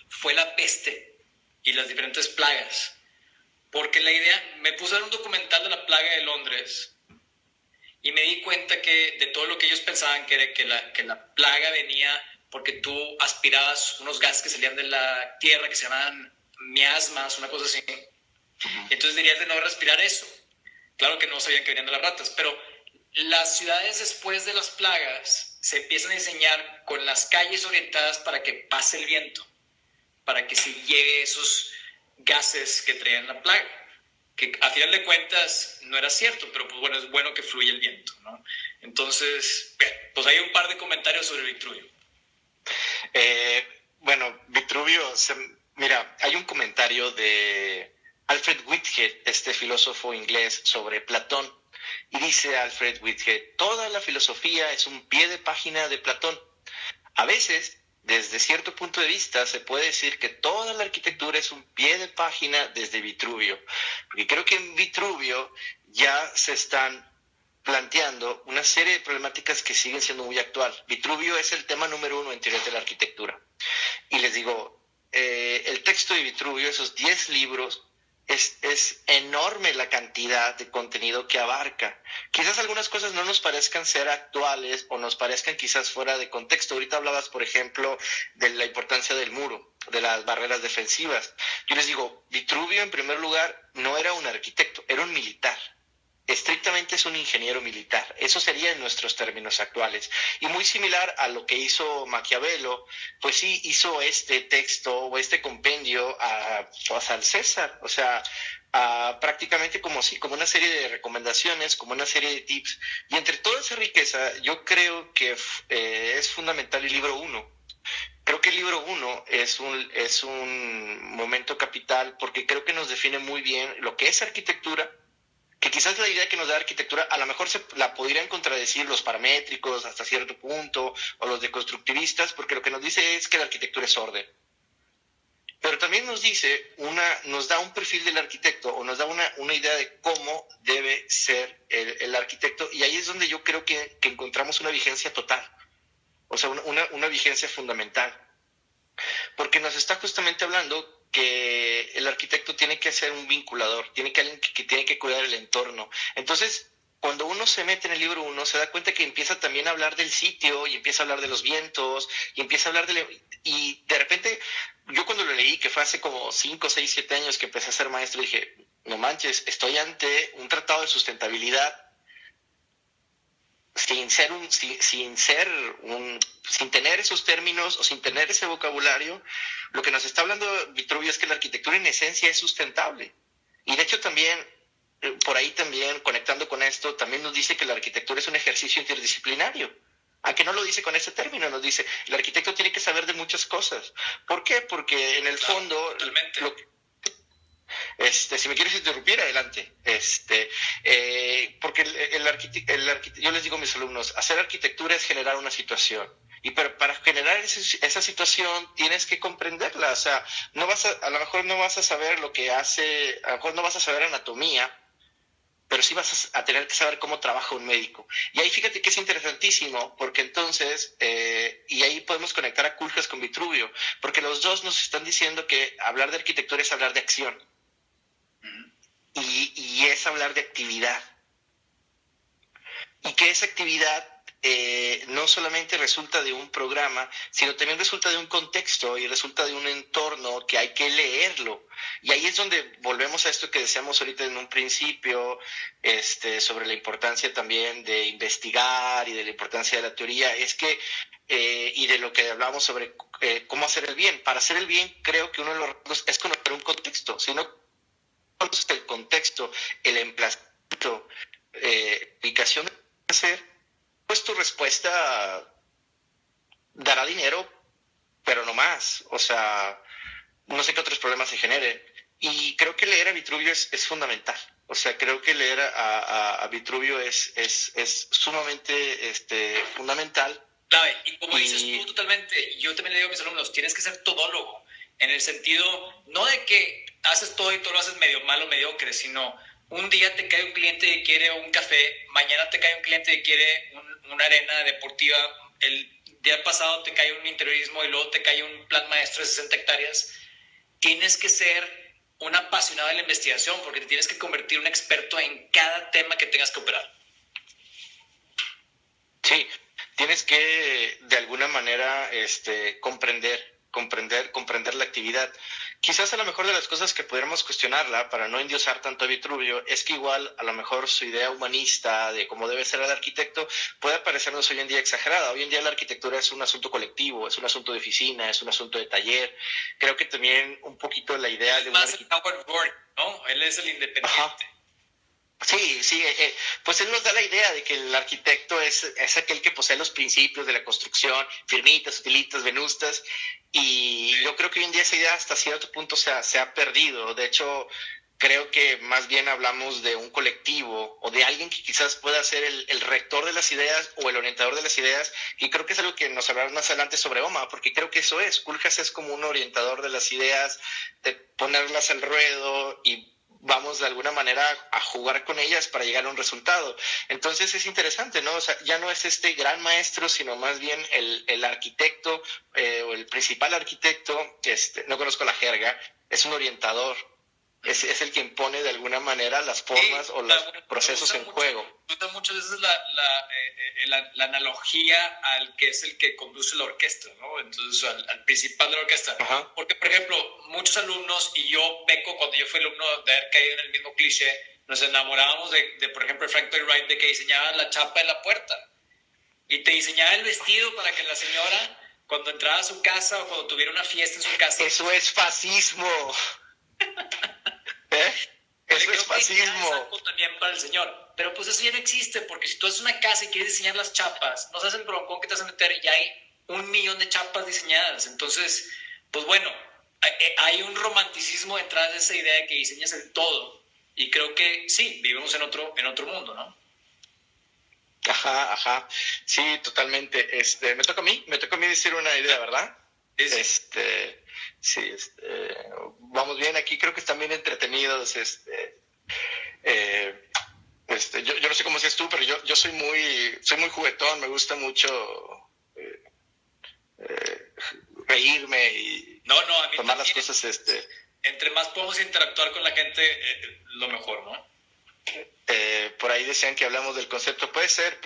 fue la peste y las diferentes plagas. Porque la idea, me puse a ver un documental de la plaga de Londres y me di cuenta que de todo lo que ellos pensaban que era que la plaga venía porque tú aspirabas unos gases que salían de la tierra que se llamaban miasmas, una cosa así. Entonces dirías de no respirar eso. Claro que no sabían que venían de las ratas, pero las ciudades después de las plagas se empiezan a diseñar con las calles orientadas para que pase el viento, para que se lleve esos gases que traían la plaga, que a final de cuentas no era cierto, pero pues bueno, es bueno que fluya el viento, ¿no? Entonces, bien, pues hay un par de comentarios sobre Vitruvio. Bueno, Vitruvio, mira, hay un comentario de Alfred Whitehead, este filósofo inglés, sobre Platón, y dice Alfred Whitehead, toda la filosofía es un pie de página de Platón. A veces desde cierto punto de vista, se puede decir que toda la arquitectura es un pie de página desde Vitruvio. Porque creo que en Vitruvio ya se están planteando una serie de problemáticas que siguen siendo muy actual. Vitruvio es el tema número 1 en teoría de la arquitectura. Y les digo, el texto de Vitruvio, esos 10 libros, es enorme la cantidad de contenido que abarca. Quizás algunas cosas no nos parezcan ser actuales o nos parezcan quizás fuera de contexto. Ahorita hablabas, por ejemplo, de la importancia del muro, de las barreras defensivas. Yo les digo, Vitruvio en primer lugar no era un arquitecto, era un militar. Estrictamente es un ingeniero militar. Eso sería en nuestros términos actuales. Y muy similar a lo que hizo Maquiavelo, pues sí hizo este texto o este compendio al César. O sea, prácticamente como una serie de recomendaciones, como una serie de tips. Y entre toda esa riqueza, yo creo que es fundamental el libro 1. Creo que el libro 1 es un momento capital porque creo que nos define muy bien lo que es arquitectura, que quizás la idea que nos da arquitectura a lo mejor la podrían contradecir los paramétricos hasta cierto punto o los deconstructivistas, porque lo que nos dice es que la arquitectura es orden. Pero también nos da un perfil del arquitecto o nos da una idea de cómo debe ser el arquitecto, y ahí es donde yo creo que encontramos una vigencia total, o sea, una vigencia fundamental, porque nos está justamente hablando que el arquitecto tiene que ser un vinculador, tiene que alguien que tiene que cuidar el entorno. Entonces, cuando uno se mete en el libro 1, se da cuenta que empieza también a hablar del sitio y empieza a hablar de los vientos y empieza a hablar y de repente, yo cuando lo leí, que fue hace como 5, 6, 7 años que empecé a ser maestro, dije, no manches, estoy ante un tratado de sustentabilidad sin tener esos términos o sin tener ese vocabulario. Lo que nos está hablando Vitruvio es que la arquitectura en esencia es sustentable. Y de hecho también, por ahí también, conectando con esto, también nos dice que la arquitectura es un ejercicio interdisciplinario. Aunque no lo dice con ese término, nos dice, el arquitecto tiene que saber de muchas cosas. ¿Por qué? Porque en el fondo... si me quieres interrumpir, adelante. Porque yo les digo a mis alumnos, hacer arquitectura es generar una situación. Pero para generar esa situación tienes que comprenderla. O sea, a lo mejor no vas a saber lo que hace, a lo mejor no vas a saber anatomía, pero sí vas a tener que saber cómo trabaja un médico. Y ahí fíjate que es interesantísimo, porque entonces, y ahí podemos conectar a Koolhaas con Vitruvio, porque los dos nos están diciendo que hablar de arquitectura es hablar de acción. Y es hablar de actividad. Y que esa actividad no solamente resulta de un programa, sino también resulta de un contexto y resulta de un entorno que hay que leerlo. Y ahí es donde volvemos a esto que decíamos ahorita en un principio, sobre la importancia también de investigar y de la importancia de la teoría, y de lo que hablamos sobre cómo hacer el bien. Para hacer el bien, creo que uno de los retos es conocer un contexto. Si no conoces el contexto, el emplazamiento, ubicación de hacer, pues tu respuesta dará dinero, pero no más. O sea, no sé qué otros problemas se generen. Y creo que leer a Vitruvio es fundamental. O sea, creo que leer a Vitruvio es sumamente fundamental. Clave. Y como dices tú totalmente, yo también le digo a mis alumnos, tienes que ser todólogo, en el sentido, no de que haces todo y todo lo haces medio malo, mediocre, sino un día te cae un cliente que quiere un café, mañana te cae un cliente que quiere una arena deportiva, el día pasado te cae un interiorismo y luego te cae un plan maestro de 60 hectáreas. Tienes que ser un apasionado de la investigación porque te tienes que convertir en un experto en cada tema que tengas que operar. Sí, tienes que de alguna manera comprender la actividad. Quizás a lo mejor de las cosas que pudiéramos cuestionarla para no endiosar tanto a Vitruvio es que igual a lo mejor su idea humanista de cómo debe ser el arquitecto puede parecernos hoy en día exagerada. Hoy en día la arquitectura es un asunto colectivo, es un asunto de oficina, es un asunto de taller. Creo que también un poquito la idea de un arquitecto... Howard Gordon, ¿no? Él es el independiente. Ajá. Sí, pues él nos da la idea de que el arquitecto es aquel que posee los principios de la construcción, firmitas, utilitas, venustas, y yo creo que hoy en día esa idea hasta cierto punto se ha perdido. De hecho, creo que más bien hablamos de un colectivo o de alguien que quizás pueda ser el rector de las ideas o el orientador de las ideas, y creo que es algo que nos hablarán más adelante sobre OMA, porque creo que eso es, Culjas es como un orientador de las ideas, de ponerlas al ruedo y vamos de alguna manera a jugar con ellas para llegar a un resultado. Entonces es interesante, ¿no? O sea, ya no es este gran maestro, sino más bien el arquitecto o el principal arquitecto, no conozco la jerga, es un orientador. Es el quien pone de alguna manera las formas o los procesos en juego. Me gusta muchas veces la analogía al que es el que conduce la orquesta, ¿no? Entonces, al principal de la orquesta. Ajá. Porque, por ejemplo, muchos alumnos, y yo peco cuando yo fui alumno de haber caído en el mismo cliché, nos enamorábamos de por ejemplo, Frank Lloyd Wright, de que diseñaba la chapa de la puerta. Y te diseñaba el vestido para que la señora, cuando entraba a su casa o cuando tuviera una fiesta en su casa... Eso es fascismo. Eso es fascismo. Es algo también para el señor. Pero pues eso ya no existe, porque si tú haces una casa y quieres diseñar las chapas, no sabes el broncón que te vas a meter, ya hay 1,000,000 de chapas diseñadas. Entonces, pues bueno, hay un romanticismo detrás de esa idea de que diseñas el todo. Y creo que sí, vivimos en otro mundo, ¿no? Ajá. Sí, totalmente. Me toca a mí decir una idea, ¿verdad? Sí. Sí, vamos bien aquí, creo que están bien entretenidos. Yo no sé cómo seas tú, pero yo soy muy juguetón, me gusta mucho reírme y no, a mí tomar también. las cosas. Entre más podemos interactuar con la gente, lo mejor, ¿no? Por ahí decían que hablamos del concepto. Puede ser.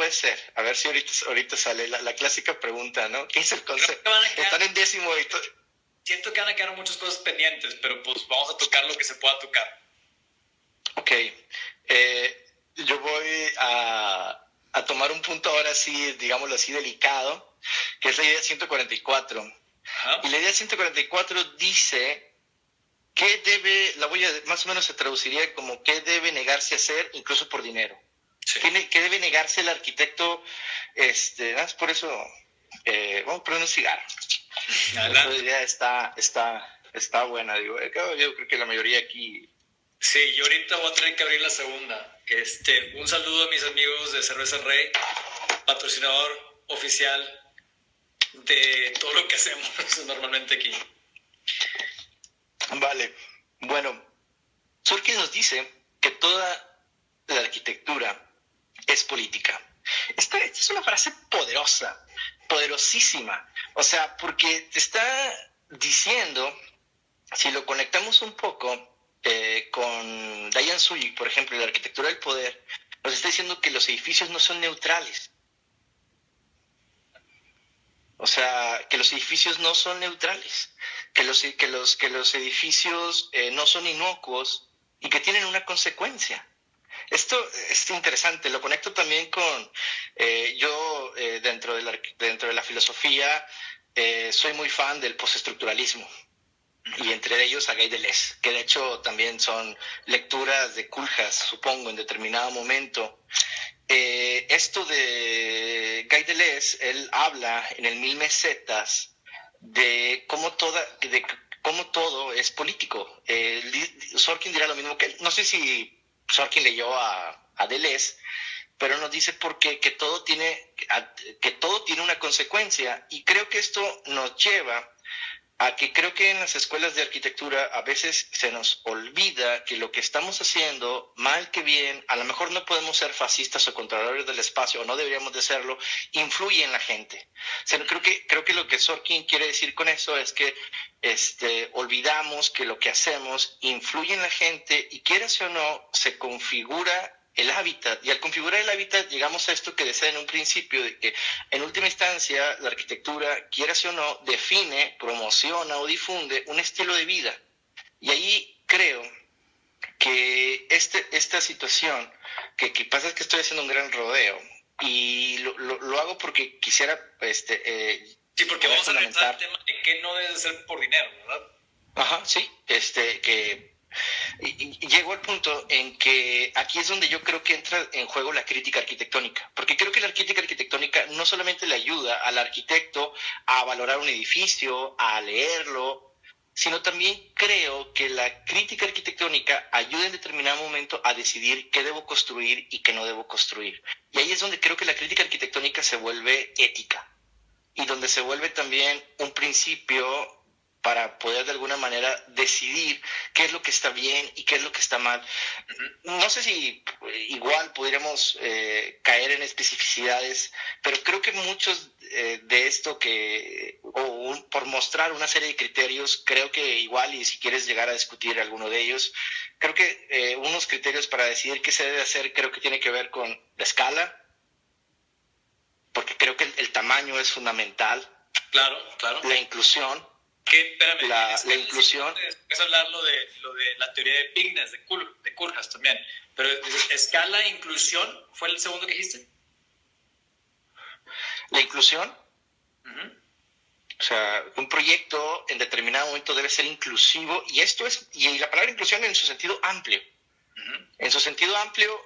A ver si ahorita sale la clásica pregunta, ¿no? ¿Qué es el concepto? Están en 10º y siento que van a quedar muchas cosas pendientes, pero pues vamos a tocar lo que se pueda tocar. Ok. Yo voy a tomar un punto ahora sí, digámoslo así, delicado, que es la idea 144. Ajá. Y la idea 144 dice más o menos se traduciría como qué debe negarse a hacer incluso por dinero. Sí. ¿Qué debe negarse el arquitecto? Por eso vamos a poner un cigarro. La idea está buena, digo. Yo creo que la mayoría aquí. Sí, yo ahorita voy a tener que abrir la segunda. Un saludo a mis amigos de Cerveza Rey, patrocinador oficial de todo lo que hacemos normalmente aquí. Vale. Bueno, Sorkin nos dice que toda la arquitectura es política. Esta es una frase poderosa, poderosísima. O sea, porque te está diciendo, si lo conectamos un poco con Diane Suyik, por ejemplo, la arquitectura del poder, nos está diciendo que los edificios no son neutrales. O sea, que los edificios no son neutrales, que los edificios no son inocuos y que tienen una consecuencia. Esto es interesante, lo conecto también con, yo dentro de la filosofía soy muy fan del postestructuralismo, y entre ellos a Guy Deleuze, que de hecho también son lecturas de Culjas, supongo, en determinado momento. Esto de Guy Deleuze, él habla en el Mil Mesetas de cómo todo es político. Sorkin dirá lo mismo que él. No sé si Sorkin leyó a Deleuze, pero nos dice que todo tiene una consecuencia, y creo que esto nos lleva a que creo que en las escuelas de arquitectura a veces se nos olvida que lo que estamos haciendo, mal que bien, a lo mejor no podemos ser fascistas o controladores del espacio, o no deberíamos de serlo, influye en la gente. O sea, creo que lo que Sorkin quiere decir con eso es que olvidamos que lo que hacemos influye en la gente, y quieras o no, se configura el hábitat, y al configurar el hábitat llegamos a esto que decía en un principio, de que en última instancia la arquitectura, quieras o no, define, promociona o difunde un estilo de vida. Y ahí creo que esta situación, que pasa es que estoy haciendo un gran rodeo, y lo hago porque quisiera sí, porque vamos a regresar al tema de que no debe ser por dinero, ¿verdad? Ajá, sí, y llego al punto en que aquí es donde yo creo que entra en juego la crítica arquitectónica, porque creo que la crítica arquitectónica no solamente le ayuda al arquitecto a valorar un edificio, a leerlo, sino también creo que la crítica arquitectónica ayuda en determinado momento a decidir qué debo construir y qué no debo construir. Y ahí es donde creo que la crítica arquitectónica se vuelve ética y donde se vuelve también un principio para poder de alguna manera decidir qué es lo que está bien y qué es lo que está mal. No sé si igual pudiéramos caer en especificidades, pero creo que muchos de esto por mostrar una serie de criterios, creo que igual, y si quieres llegar a discutir alguno de ellos, creo que unos criterios para decidir qué se debe hacer, creo que tiene que ver con la escala, porque creo que el tamaño es fundamental. Claro, claro. La inclusión. Espérame, la inclusión. Es hablar lo de la teoría de Pignes, de Kurjas también. Pero escala e inclusión, ¿fue el segundo que dijiste? La inclusión. Uh-huh. O sea, un proyecto en determinado momento debe ser inclusivo, y la palabra inclusión en su sentido amplio. Uh-huh. En su sentido amplio,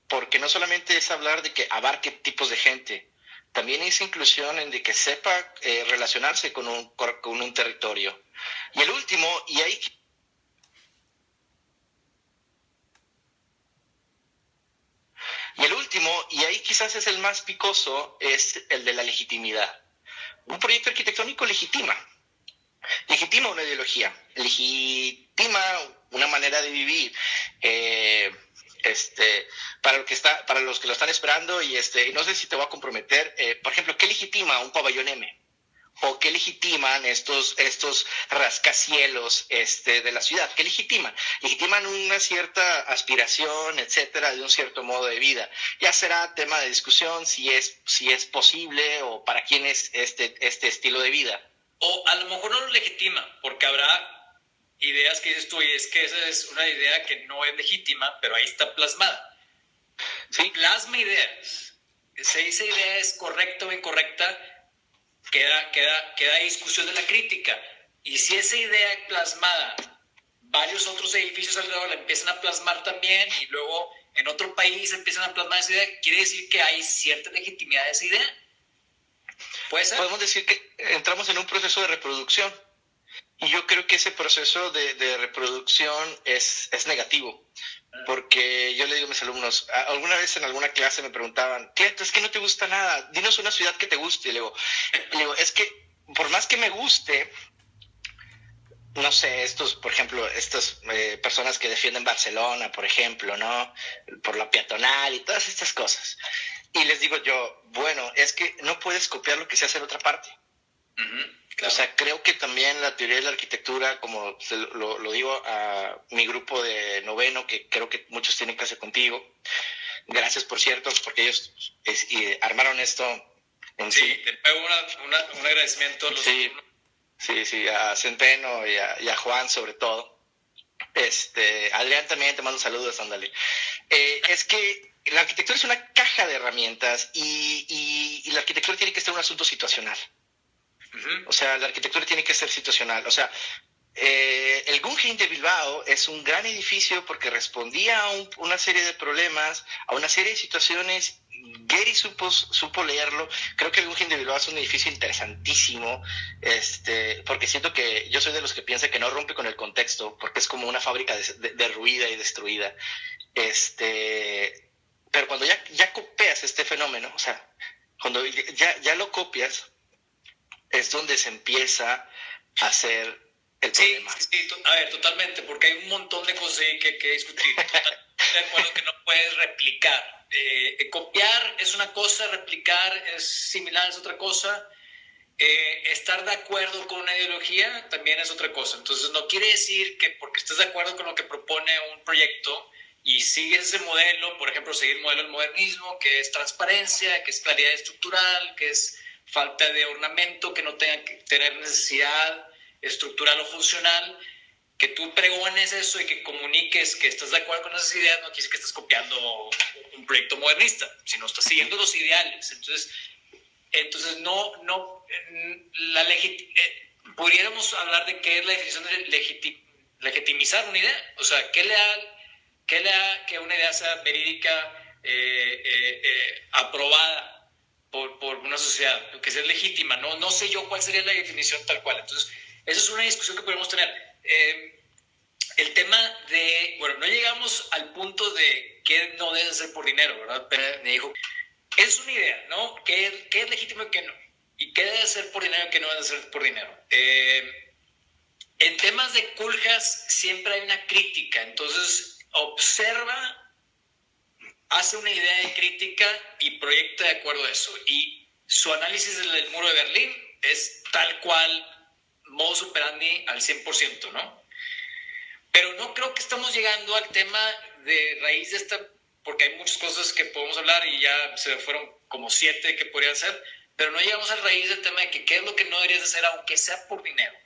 porque no solamente es hablar de que abarque tipos de gente, también es inclusión en de que sepa relacionarse con un territorio. Y el último, y ahí quizás es el más picoso, es el de la legitimidad. Un proyecto arquitectónico legitima una ideología, legitima una manera de vivir, para los que lo están esperando, y no sé si te voy a comprometer, por ejemplo, ¿qué legitima un pabellón M? ¿O qué legitiman estos rascacielos de la ciudad? ¿Qué legitiman? Legitiman una cierta aspiración, etcétera, de un cierto modo de vida. Ya será tema de discusión si es posible o para quién es este estilo de vida. O a lo mejor no lo legitima, porque habrá ideas que dices tú, y es que esa es una idea que no es legítima, pero ahí está plasmada. ¿Sí? Plasma ideas. Si esa idea es correcta o incorrecta, queda discusión de la crítica. Y si esa idea plasmada, varios otros edificios alrededor la empiezan a plasmar también, y luego en otro país empiezan a plasmar esa idea, quiere decir que hay cierta legitimidad de esa idea. ¿Puede ser? Podemos decir que entramos en un proceso de reproducción. Y yo creo que ese proceso de reproducción es negativo. Porque yo le digo a mis alumnos, alguna vez en alguna clase me preguntaban, Cleto, es que no te gusta nada, dinos una ciudad que te guste. Y le digo, es que por más que me guste, no sé, por ejemplo, estas personas que defienden Barcelona, por ejemplo, ¿no? Por la peatonal y todas estas cosas. Y les digo yo, bueno, es que no puedes copiar lo que se hace en otra parte. Uh-huh. Claro. O sea, creo que también la teoría de la arquitectura, como lo digo a mi grupo de noveno, que creo que muchos tienen clase contigo, gracias por cierto, porque ellos armaron esto en sí. Te pego un agradecimiento a los Sí, a Centeno y a Juan sobre todo. Adrián también te mando saludos, ándale. Es que la arquitectura es una caja de herramientas y la arquitectura tiene que ser un asunto situacional. Uh-huh. O sea, la arquitectura tiene que ser situacional. O sea, el Guggenheim de Bilbao es un gran edificio porque respondía a una serie de problemas, a una serie de situaciones. Gehry supo leerlo. Creo que el Guggenheim de Bilbao es un edificio interesantísimo, porque siento que yo soy de los que piensa que no rompe con el contexto, porque es como una fábrica derruida y destruida. Pero cuando ya copias este fenómeno, o sea, cuando ya lo copias, es donde se empieza a hacer el problema. Sí, a ver, totalmente, porque hay un montón de cosas ahí que discutir. Estoy de acuerdo que no puedes replicar. Copiar es una cosa, replicar es similar, es otra cosa. Estar de acuerdo con una ideología también es otra cosa. Entonces, no quiere decir que porque estés de acuerdo con lo que propone un proyecto y sigues ese modelo, por ejemplo, seguir el modelo del modernismo, que es transparencia, que es claridad estructural, que es falta de ornamento, que no tenga que tener necesidad estructural o funcional, que tú pregones eso y que comuniques que estás de acuerdo con esas ideas, no quiere decir que estás copiando un proyecto modernista, sino estás siguiendo los ideales. Entonces pudiéramos hablar de qué es la definición de legitimizar una idea. O sea, ¿qué le da que una idea sea verídica, aprobada por una sociedad, que sea legítima? No sé yo cuál sería la definición tal cual. Entonces, Esa es una discusión que podemos tener. El tema de, bueno, no llegamos al punto de qué no debe ser por dinero, ¿verdad? Pero me dijo, es una idea, ¿no? ¿Qué es legítimo y qué no? ¿Y qué debe ser por dinero y qué no debe ser por dinero? En temas de Koolhaas siempre hay una crítica, entonces observa, hace una idea de crítica y proyecta de acuerdo a eso. Y su análisis del muro de Berlín es tal cual, modus operandi al 100%, ¿no? Pero no creo que estamos llegando al tema de raíz de esta, porque hay muchas cosas que podemos hablar y ya se fueron como 7 que podrían ser, pero no llegamos a raíz del tema de que qué es lo que no deberías de hacer aunque sea por dinero.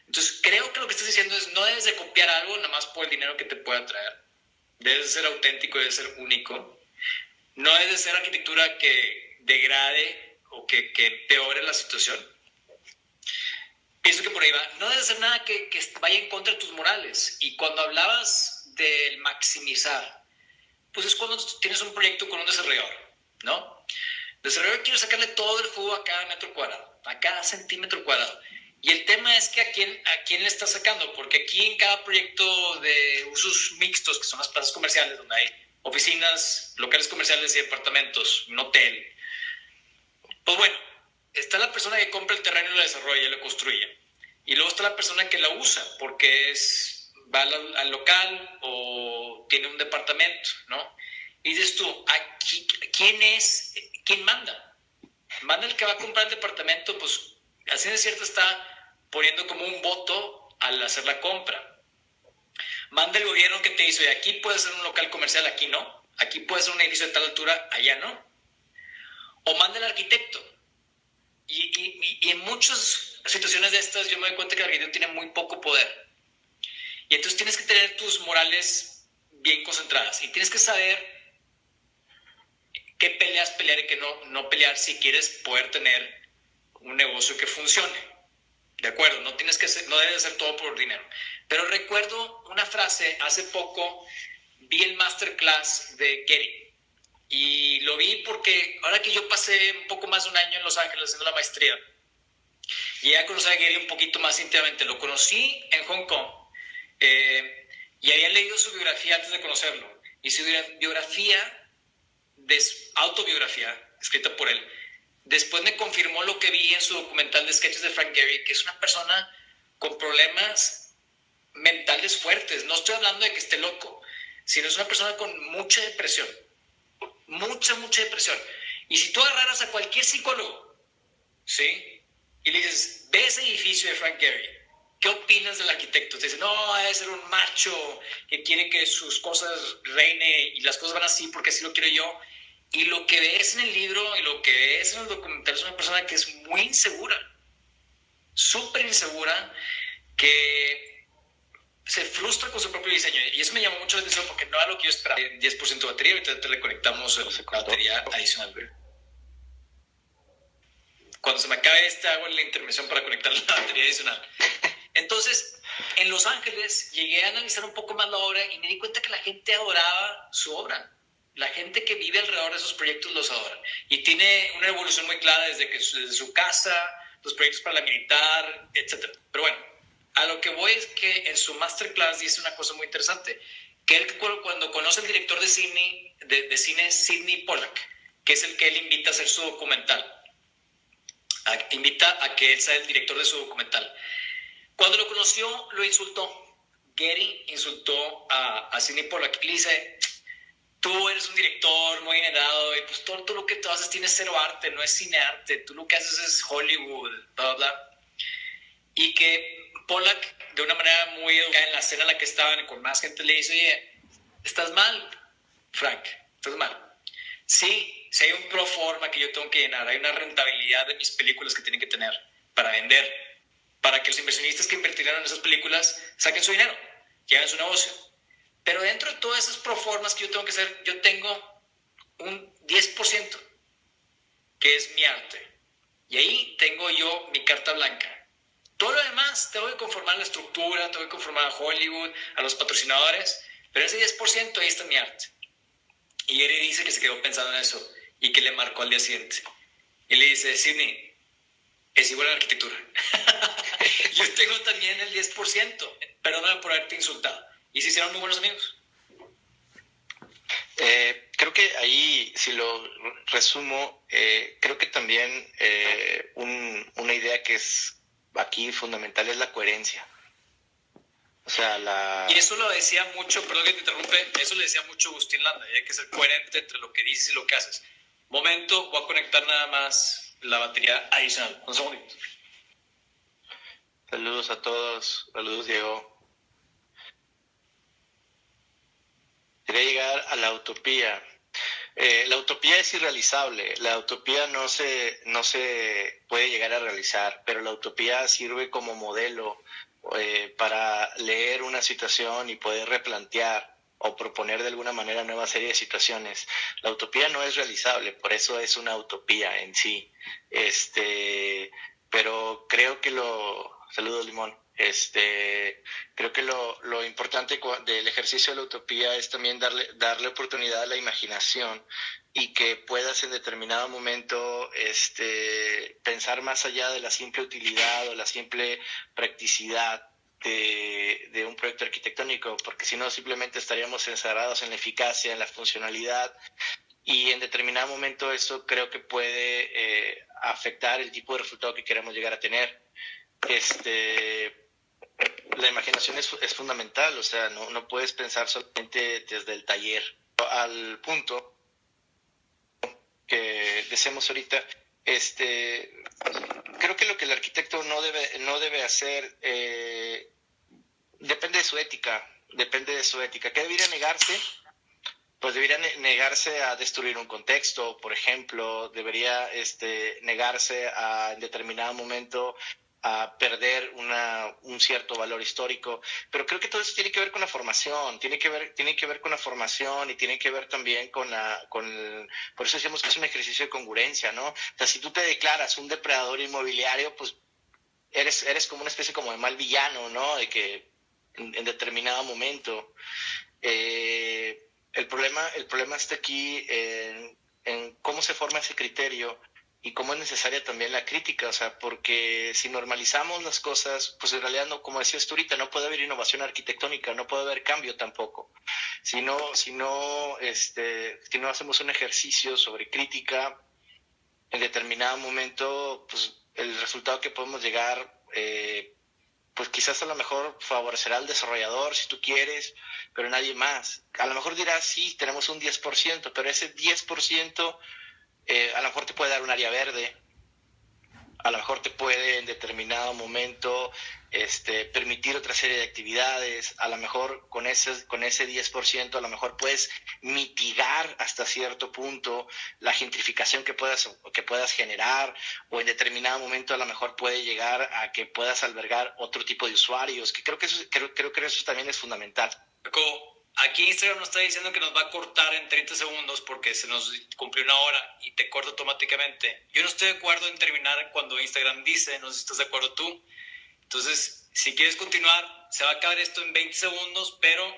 Entonces creo que lo que estás diciendo es no debes de copiar algo nada más por el dinero que te pueda traer. Debes de ser auténtico, debes de ser único. No debes de ser arquitectura que degrade o que empeore la situación. Pienso que por ahí va. No debe ser nada que vaya en contra de tus morales. Y cuando hablabas del maximizar, pues es cuando tienes un proyecto con un desarrollador, ¿no? El desarrollador quiere sacarle todo el jugo a cada metro cuadrado, a cada centímetro cuadrado. Y el tema es que a quién le está sacando, porque aquí en cada proyecto de usos mixtos, que son las plazas comerciales, donde hay oficinas, locales comerciales y departamentos, un hotel, pues bueno, está la persona que compra el terreno y lo desarrolla y lo construye. Y luego está la persona que la usa porque va al local o tiene un departamento, ¿no? Y dices tú, ¿quién manda? Manda el que va a comprar el departamento, pues así de cierto está poniendo como un voto al hacer la compra. Manda el gobierno que te dice, aquí puede ser un local comercial, aquí no. Aquí puede ser un edificio de tal altura, allá no. O manda el arquitecto. Y en muchas situaciones de estas yo me doy cuenta que el arquitecto tiene muy poco poder. Y entonces tienes que tener tus morales bien concentradas. Y tienes que saber qué peleas pelear y qué no pelear si quieres poder tener un negocio que funcione. De acuerdo, no debe ser todo por dinero. Pero recuerdo una frase, hace poco vi el masterclass de Getty. Y lo vi porque ahora que yo pasé un poco más de un año en Los Ángeles haciendo la maestría, llegué a conocer a Getty un poquito más íntimamente. Lo conocí en Hong Kong y había leído su biografía antes de conocerlo. Y su biografía, autobiografía, escrita por él, después me confirmó lo que vi en su documental de sketches de Frank Gehry, que es una persona con problemas mentales fuertes. No estoy hablando de que esté loco, sino es una persona con mucha depresión. Mucha depresión. Y si tú agarraras a cualquier psicólogo, ¿sí? Y le dices, ve ese edificio de Frank Gehry, ¿qué opinas del arquitecto? Te dice, no, debe ser un macho que quiere que sus cosas reine y las cosas van así porque así lo quiero yo. Y lo que ves en el libro y lo que ves en el documental es una persona que es muy insegura, súper insegura, que se frustra con su propio diseño. Y eso me llamó mucho la atención porque no era lo que yo esperaba. 10% de batería, ahorita te reconectamos la batería adicional. Cuando se me acabe hago la intervención para conectar la batería adicional. Entonces, en Los Ángeles llegué a analizar un poco más la obra y me di cuenta que la gente adoraba su obra. La gente que vive alrededor de esos proyectos los adora. Y tiene una evolución muy clara desde su casa, los proyectos para la militar, etc. Pero bueno, a lo que voy es que en su masterclass dice una cosa muy interesante, que él cuando conoce al director de cine Sidney Pollack, que es el que él invita a hacer su documental, invita a que él sea el director de su documental. Cuando lo conoció, lo insultó. Getty insultó a Sidney Pollack y le dice, tú eres un director muy generado y pues todo lo que tú haces tiene cero arte, no es cinearte, tú lo que haces es Hollywood, bla, bla. Y que Pollack, de una manera muy educada en la escena en la que estaban, con más gente, le dice, oye, estás mal, Frank, estás mal. Sí, si hay un pro forma que yo tengo que llenar, hay una rentabilidad de mis películas que tienen que tener para vender, para que los inversionistas que invertirán en esas películas saquen su dinero, que hagan su negocio. Pero dentro de todas esas proformas que yo tengo que hacer, yo tengo un 10%, que es mi arte. Y ahí tengo yo mi carta blanca. Todo lo demás, tengo que conformar la estructura, tengo que conformar a Hollywood, a los patrocinadores, pero ese 10% ahí está mi arte. Y Gary dice que se quedó pensando en eso y que le marcó al día siguiente. Y le dice, Sidney, es igual a la arquitectura. Yo tengo también el 10%. Perdóname por haberte insultado. Y se hicieron muy buenos amigos. Creo que ahí, si lo resumo, creo que también una idea que es aquí fundamental es la coherencia. O sea, Y eso lo decía mucho, perdón que te interrumpe, eso le decía mucho Agustín Landa, y hay que ser coherente entre lo que dices y lo que haces. Momento, voy a conectar nada más la batería adicional. Un segundito. Saludos a todos, saludos Diego. Quería llegar a la utopía. La utopía es irrealizable, la utopía no se puede llegar a realizar, pero la utopía sirve como modelo para leer una situación y poder replantear o proponer de alguna manera nueva serie de situaciones. La utopía no es realizable, por eso es una utopía en sí. Pero creo que saludos Limón. Creo que lo importante del ejercicio de la utopía es también darle oportunidad a la imaginación y que puedas en determinado momento pensar más allá de la simple utilidad o la simple practicidad de un proyecto arquitectónico, porque si no simplemente estaríamos encerrados en la eficacia, en la funcionalidad, y en determinado momento eso creo que puede afectar el tipo de resultado que queremos llegar a tener. La imaginación es fundamental, o sea, no puedes pensar solamente desde el taller. Al punto que decimos ahorita, creo que lo que el arquitecto no debe hacer depende de su ética, ¿Qué debería negarse? Pues debería negarse a destruir un contexto, por ejemplo, debería negarse a en determinado momento a perder un cierto valor histórico, pero creo que todo eso tiene que ver con la formación, tiene que ver con la formación y tiene que ver también por eso decimos que es un ejercicio de congruencia, ¿no? O sea, si tú te declaras un depredador inmobiliario, pues eres como una especie como de mal villano, ¿no? De que en determinado momento el problema está aquí en cómo se forma ese criterio y cómo es necesaria también la crítica, o sea, porque si normalizamos las cosas, pues en realidad no, como decías tú ahorita, no puede haber innovación arquitectónica, no puede haber cambio tampoco. Si no hacemos un ejercicio sobre crítica, en determinado momento, pues el resultado que podemos llegar, pues quizás a lo mejor favorecerá al desarrollador si tú quieres, pero nadie más. A lo mejor dirás, sí, tenemos un 10%, pero ese 10% a lo mejor te puede dar un área verde, a lo mejor te puede en determinado momento permitir otra serie de actividades, a lo mejor con ese 10% a lo mejor puedes mitigar hasta cierto punto la gentrificación que puedas generar, o en determinado momento a lo mejor puede llegar a que puedas albergar otro tipo de usuarios, que creo que eso también es fundamental. Aquí Instagram nos está diciendo que nos va a cortar en 30 segundos porque se nos cumplió una hora y te corta automáticamente. Yo no estoy de acuerdo en terminar cuando Instagram dice, no sé si estás de acuerdo tú. Entonces, si quieres continuar, se va a acabar esto en 20 segundos, pero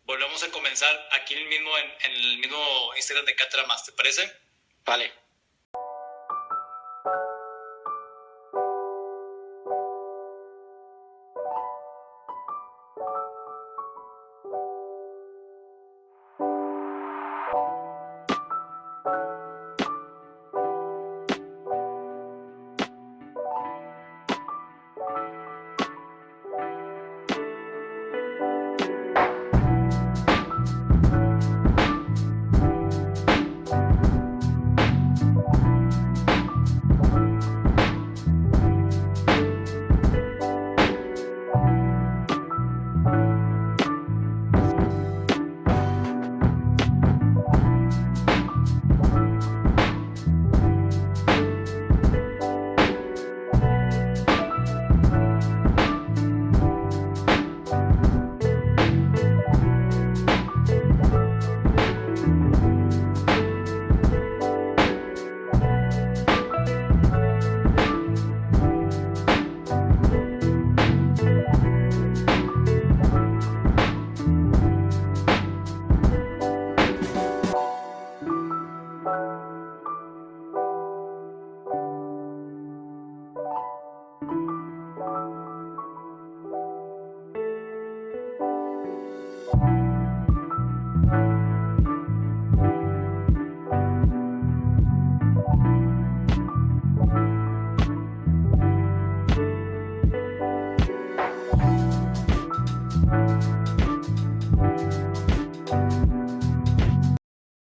volvemos a comenzar aquí en el mismo Instagram de Cátedra Más, ¿te parece? Vale.